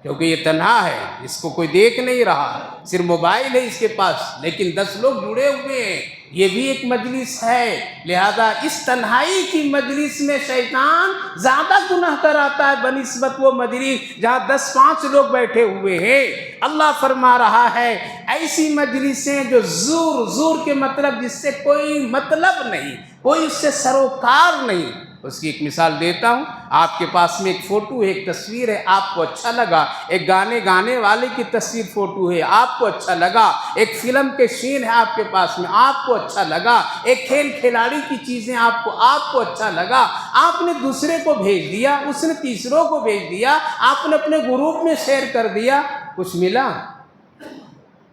کیونکہ یہ تنہا ہے، اس کو کوئی دیکھ نہیں رہا، صرف موبائل ہے اس کے پاس، لیکن 10 لوگ جڑے ہوئے ہیں، یہ بھی ایک مجلس ہے۔ لہذا اس تنہائی کی مجلس میں شیطان زیادہ گناہ کراتا ہے بنسبت وہ مجلس جہاں 10 5 لوگ بیٹھے ہوئے ہیں۔ اللہ فرما رہا ہے ایسی مجلسیں جو زور کے مطلب جس سے کوئی مطلب نہیں، کوئی اس سے سروکار نہیں۔ اس کی ایک مثال دیتا ہوں۔ آپ کے پاس میں ایک فوٹو ہے، ایک تصویر ہے، آپ کو اچھا لگا، ایک گانے والے کی تصویر فوٹو ہے، آپ کو اچھا لگا، ایک فلم کے سین ہے آپ کے پاس میں، آپ کو اچھا لگا، ایک کھلاڑی کی چیزیں آپ کو اچھا لگا، آپ نے دوسرے کو بھیج دیا، اس نے تیسروں کو بھیج دیا، آپ نے اپنے گروپ میں شیئر کر دیا، کچھ ملا؟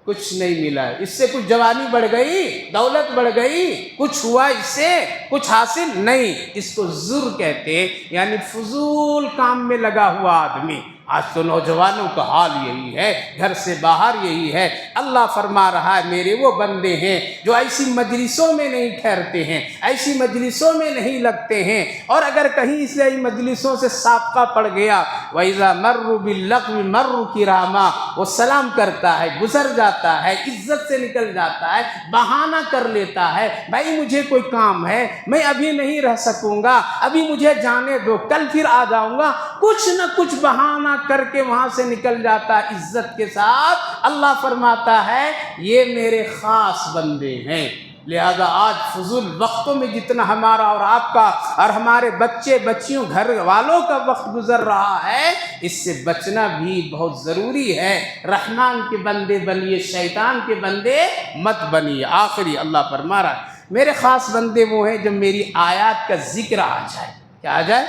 کچھ نہیں ملا۔ اس سے کچھ جوانی بڑھ گئی، دولت بڑھ گئی، کچھ ہوا اس سے، کچھ حاصل نہیں۔ اس کو زر کہتے ہیں، یعنی فضول کام میں لگا ہوا آدمی۔ آج تو نوجوانوں کا حال یہی ہے، گھر سے باہر یہی ہے۔ اللہ فرما رہا ہے میرے وہ بندے ہیں جو ایسی مجلسوں میں نہیں ٹھہرتے ہیں، ایسی مجلسوں میں نہیں لگتے ہیں، اور اگر کہیں سے ان مجلسوں سے سابقہ پڑ گیا وَإِذَا مَرُّوا بِاللَّغْوِ مَرُّوا كِرَامًا، وہ سلام کرتا ہے، گزر جاتا ہے، عزت سے نکل جاتا ہے، بہانہ کر لیتا ہے، بھائی مجھے کوئی کام ہے، میں ابھی نہیں رہ سکوں گا، ابھی مجھے جانے دو، کل پھر آ جاؤں گا، کچھ نہ کچھ بہانہ کر کے وہاں سے نکل جاتا ہے عزت کے ساتھ۔ اللہ فرماتا ہے یہ میرے خاص بندے ہیں۔ لہذا آج فضول وقتوں میں جتنا ہمارا اور آپ کا اور ہمارے بچے بچیوں گھر والوں کا وقت گزر رہا ہے، اس سے بچنا بھی بہت ضروری ہے۔ رحمان کے بندے بنیے، شیطان کے بندے مت بنیے۔ آخری اللہ فرما رہا ہے میرے خاص بندے وہ ہیں جب میری آیات کا ذکر آ جائے، کیا آ جائے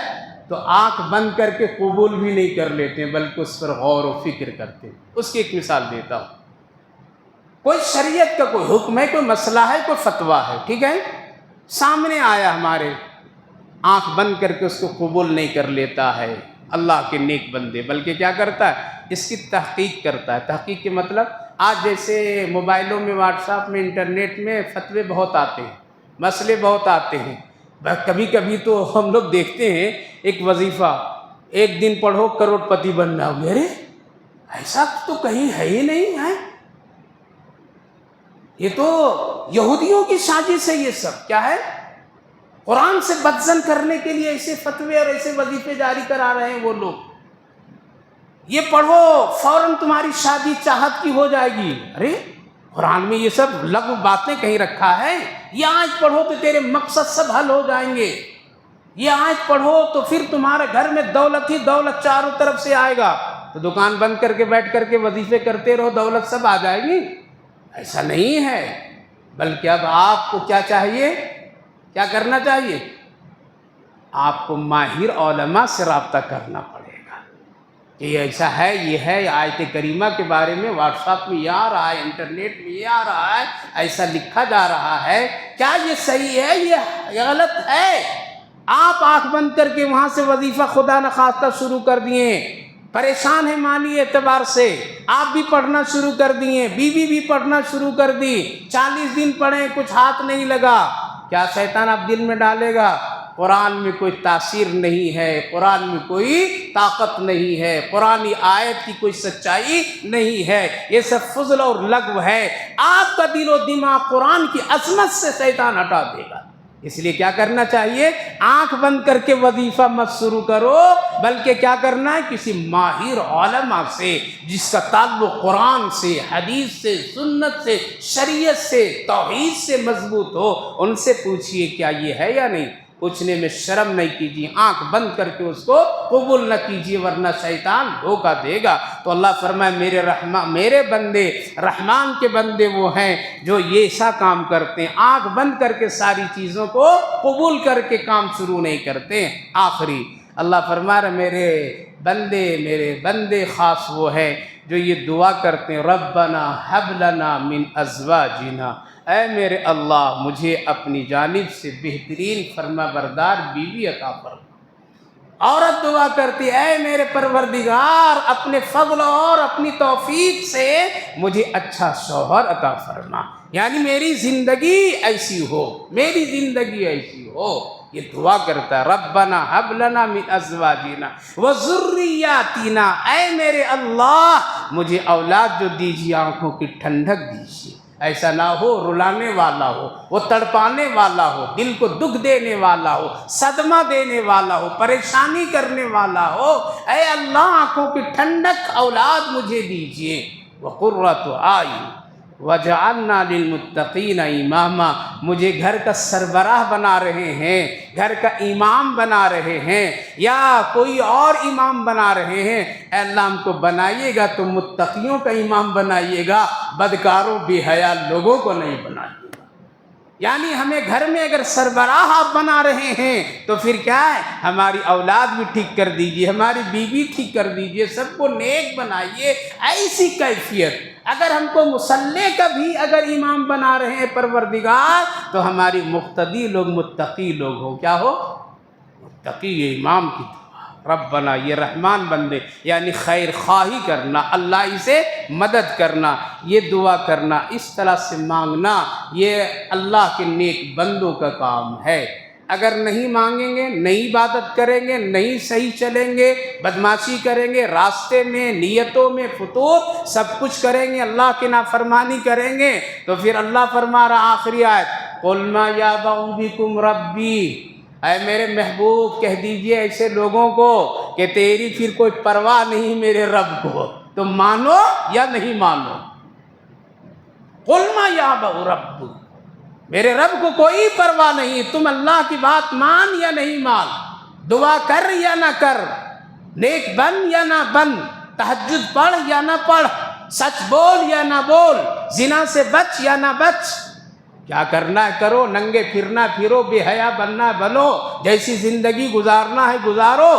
تو آنکھ بند کر کے قبول بھی نہیں کر لیتے ہیں بلکہ اس پر غور و فکر کرتے ہیں۔ اس کی ایک مثال دیتا ہوں۔ کوئی شریعت کا کوئی حکم ہے، کوئی مسئلہ ہے، کوئی فتویٰ ہے، ٹھیک ہے، سامنے آیا ہمارے، آنکھ بند کر کے اس کو قبول نہیں کر لیتا ہے اللہ کے نیک بندے، بلکہ کیا کرتا ہے اس کی تحقیق کرتا ہے۔ تحقیق کے مطلب آج جیسے موبائلوں میں، واٹس ایپ میں، انٹرنیٹ میں فتوے بہت آتے ہیں، مسئلے بہت آتے ہیں۔ کبھی کبھی تو ہم لوگ دیکھتے ہیں ایک وظیفہ، 1 دن پڑھو کروڑ پتی بننا، میرے ایسا تو کہیں ہے ہی نہیں ہے، یہ تو یہودیوں کی سازش ہے۔ یہ سب کیا ہے؟ قرآن سے بدزن کرنے کے لیے ایسے فتوے اور ایسے وظیفے جاری کرا رہے ہیں وہ لوگ۔ یہ پڑھو فوراً تمہاری شادی چاہت کی ہو جائے گی، ارے قرآن میں یہ سب لغو باتیں کہیں رکھا ہے؟ یہ آج پڑھو تو تیرے مقصد سب حل ہو جائیں گے۔ یہ آیت پڑھو تو پھر تمہارے گھر میں دولت ہی دولت چاروں طرف سے آئے گا۔ تو دکان بند کر کے بیٹھ کر کے وظیفے کرتے رہو، دولت سب آ جائے گی؟ ایسا نہیں ہے، بلکہ اب آپ کو کیا چاہیے، کیا کرنا چاہیے؟ آپ کو ماہر علماء سے رابطہ کرنا پڑے گا کہ یہ ایسا ہے، یہ ہے آیت کریمہ کے بارے میں واٹس ایپ میں یہ آ رہا ہے، انٹرنیٹ میں یہ آ رہا ہے، ایسا لکھا جا رہا ہے، کیا یہ صحیح ہے، یہ غلط ہے؟ آپ آنکھ بند کر کے وہاں سے وظیفہ خدا نخواستہ شروع کر دیے، پریشان ہے مالی اعتبار سے، آپ بھی پڑھنا شروع کر دیے، بیوی بھی پڑھنا شروع کر دی، 40 دن پڑھیں کچھ ہاتھ نہیں لگا، کیا شیطان آپ دل میں ڈالے گا قرآن میں کوئی تاثیر نہیں ہے، قرآن میں کوئی طاقت نہیں ہے، قرآنی آیت کی کوئی سچائی نہیں ہے، یہ سب فضل اور لغو ہے؟ آپ کا دل و دماغ قرآن کی عظمت سے شیطان ہٹا دے گا۔ اس لیے کیا کرنا چاہیے؟ آنکھ بند کر کے وظیفہ مت شروع کرو، بلکہ کیا کرنا ہے؟ کسی ماہر علماء سے جس کا تعلق قرآن سے، حدیث سے، سنت سے، شریعت سے، توحید سے مضبوط ہو، ان سے پوچھئے کیا یہ ہے یا نہیں۔ پوچھنے میں شرم نہیں کیجیے، آنکھ بند کر کے اس کو قبول نہ کیجیے، ورنہ شیطان دھوکہ دے گا۔ تو اللہ فرمائے میرے بندے رحمان کے بندے وہ ہیں جو یہ ایسا کام کرتے ہیں، آنکھ بند کر کے ساری چیزوں کو قبول کر کے کام شروع نہیں کرتے ہیں۔ آخری اللہ فرما رہا میرے بندے خاص وہ ہیں جو یہ دعا کرتے ہیں، ربنا ہب لنا من ازواجنا، اے میرے اللہ مجھے اپنی جانب سے بہترین فرما بردار بیوی عطا فرما۔ عورت دعا کرتی، اے میرے پروردگار اپنے فضل اور اپنی توفیق سے مجھے اچھا شوہر عطا فرما، یعنی میری زندگی ایسی ہو، میری زندگی ایسی ہو، یہ دعا کرتا ہے۔ ربنا ہب لنا من ازواجنا وذریاتنا، اے میرے اللہ مجھے اولاد جو دیجیے آنکھوں کی ٹھنڈک دیجیے، ایسا نہ ہو رلانے والا ہو، وہ تڑپانے والا ہو، دل کو دکھ دینے والا ہو، صدمہ دینے والا ہو، پریشانی کرنے والا ہو، اے اللہ آنکھوں کی ٹھنڈک اولاد مجھے دیجیے۔ وقرۃ اعین وجعلنا للمتقین اماما، مجھے گھر کا سربراہ بنا رہے ہیں، گھر کا امام بنا رہے ہیں، یا کوئی اور امام بنا رہے ہیں، اے اللہ ہم کو بنائیے گا تو متقیوں کا امام بنائیے گا، بدکاروں بے حیا لوگوں کو نہیں بنائیے گا۔ یعنی ہمیں گھر میں اگر سربراہ آپ بنا رہے ہیں تو پھر کیا ہے، ہماری اولاد بھی ٹھیک کر دیجئے، ہماری بیوی ٹھیک کر دیجئے، سب کو نیک بنائیے۔ ایسی کیفیت اگر ہم کو مصلی کا بھی اگر امام بنا رہے ہیں پروردگار، تو ہماری مقتدی لوگ متقی لوگ ہو، کیا ہو؟ متقی امام کی دعا۔ ربنا، یہ رحمان بندے یعنی خیر خواہی کرنا، اللہ سے مدد کرنا، یہ دعا کرنا، اس طرح سے مانگنا، یہ اللہ کے نیک بندوں کا کام ہے۔ اگر نہیں مانگیں گے، نہیں عبادت کریں گے، نہیں صحیح چلیں گے، بدمعاشی کریں گے، راستے میں نیتوں میں فطور سب کچھ کریں گے، اللہ کی نافرمانی کریں گے، تو پھر اللہ فرما رہا آخری آیت، قُلْ مَا يَعْبَأُ بِكُمْ رَبِّي، اے میرے محبوب کہہ دیجئے ایسے لوگوں کو کہ تیری پھر کوئی پرواہ نہیں میرے رب کو، تم مانو یا نہیں مانو۔ قُلْ مَا يَعْبَأُ رَبِّي، میرے رب کو کوئی پرواہ نہیں، تم اللہ کی بات مان یا نہیں مان، دعا کر یا نہ کر، نیک بن یا نہ بن، تہجد پڑھ یا نہ پڑھ، سچ بول یا نہ بول، زنا سے بچ یا نہ بچ، کیا کرنا ہے کرو، ننگے پھرنا پھرو، بے حیا بننا بنو، جیسی زندگی گزارنا ہے گزارو۔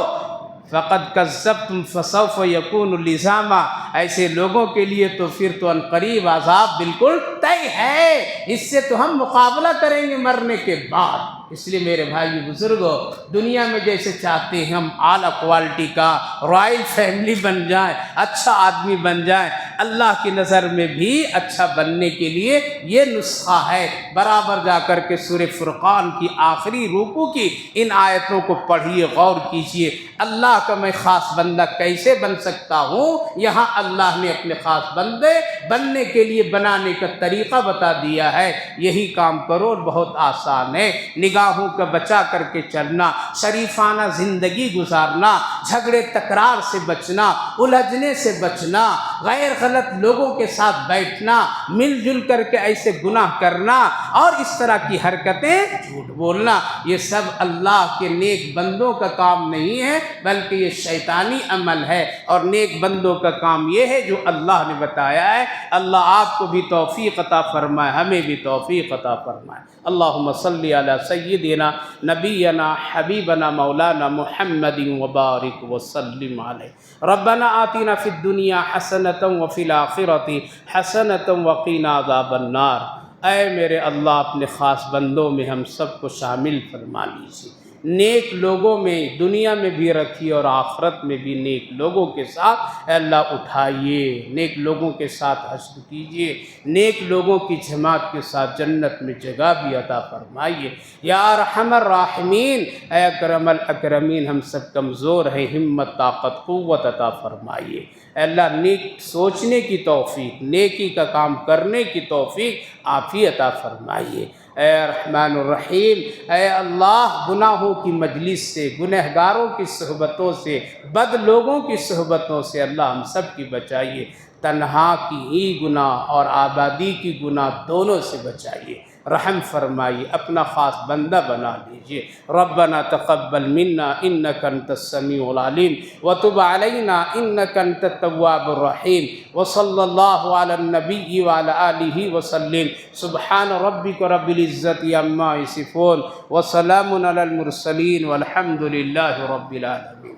فقد کذبتم فسوف یکون لزاما، ایسے لوگوں کے لیے تو پھر تو عنقریب عذاب بالکل طے ہے، اس سے تو ہم مقابلہ کریں گے مرنے کے بعد۔ اس لیے میرے بھائی بزرگوں، دنیا میں جیسے چاہتے ہیں ہم اعلیٰ کوالٹی کا رائل فیملی بن جائیں، اچھا آدمی بن جائیں، اللہ کی نظر میں بھی اچھا بننے کے لیے یہ نسخہ ہے۔ برابر جا کر کے سورہ فرقان کی آخری رکوع کی ان آیتوں کو پڑھیے، غور کیجیے، اللہ کا میں خاص بندہ کیسے بن سکتا ہوں، یہاں اللہ نے اپنے خاص بندے بننے کے لیے بنانے کا طریقہ بتا دیا ہے، یہی کام کرو، بہت آسان ہے۔ نگاہوں کا بچا کر کے چلنا، شریفانہ زندگی گزارنا، جھگڑے تکرار سے بچنا، الجھنے سے بچنا، غیر غلط لوگوں کے ساتھ بیٹھنا، مل جل کر کے ایسے گناہ کرنا اور اس طرح کی حرکتیں، جھوٹ بولنا، یہ سب اللہ کے نیک بندوں کا کام نہیں ہے، بلکہ یہ شیطانی عمل ہے۔ اور نیک بندوں کا کام یہ ہے جو اللہ نے بتایا ہے۔ اللہ آپ کو بھی توفیق عطا فرمائے، ہمیں بھی توفیق عطا فرمائے۔ اللہم صلی علی سیدنا نبینا حبیبنا مولانا محمد وبارک وسلم علیہ۔ ربنا آتنا فی الدنیا حسنۃ وفی الآخرۃ حسنۃ وقنا عذاب النار۔ اے میرے اللہ اپنے خاص بندوں میں ہم سب کو شامل فرما لیجیے، نیک لوگوں میں دنیا میں بھی رکھیے اور آخرت میں بھی نیک لوگوں کے ساتھ اے اللہ اٹھائیے، نیک لوگوں کے ساتھ حشر کیجیے، نیک لوگوں کی جماعت کے ساتھ جنت میں جگہ بھی عطا فرمائیے یا ارحم الراحمین۔ اے اکرم الاکرمین، ہم سب کمزور ہیں، ہمت طاقت قوت عطا فرمائیے۔ اے اللہ نیک سوچنے کی توفیق، نیکی کا کام کرنے کی توفیق آپ ہی عطا فرمائیے۔ اے رحمن الرحیم، اے اللہ گناہوں کی مجلس سے، گنہگاروں کی صحبتوں سے، بد لوگوں کی صحبتوں سے اللہ ہم سب کی بچائیے، تنہا کی ہی گناہ اور آبادی کی گناہ دونوں سے بچائیے، رحم فرمائیے، اپنا خاص بندہ بنا لیجئے۔ ربنا تقبل منا انک انت السمیع العلیم وتب علینا انک انت التواب الرحیم، وصلی اللہ علی النبی وعلی آلہ وسلم۔ سبحان ربک رب العزت عما یصفون وسلام علی المرسلین والحمد للہ رب العالمین۔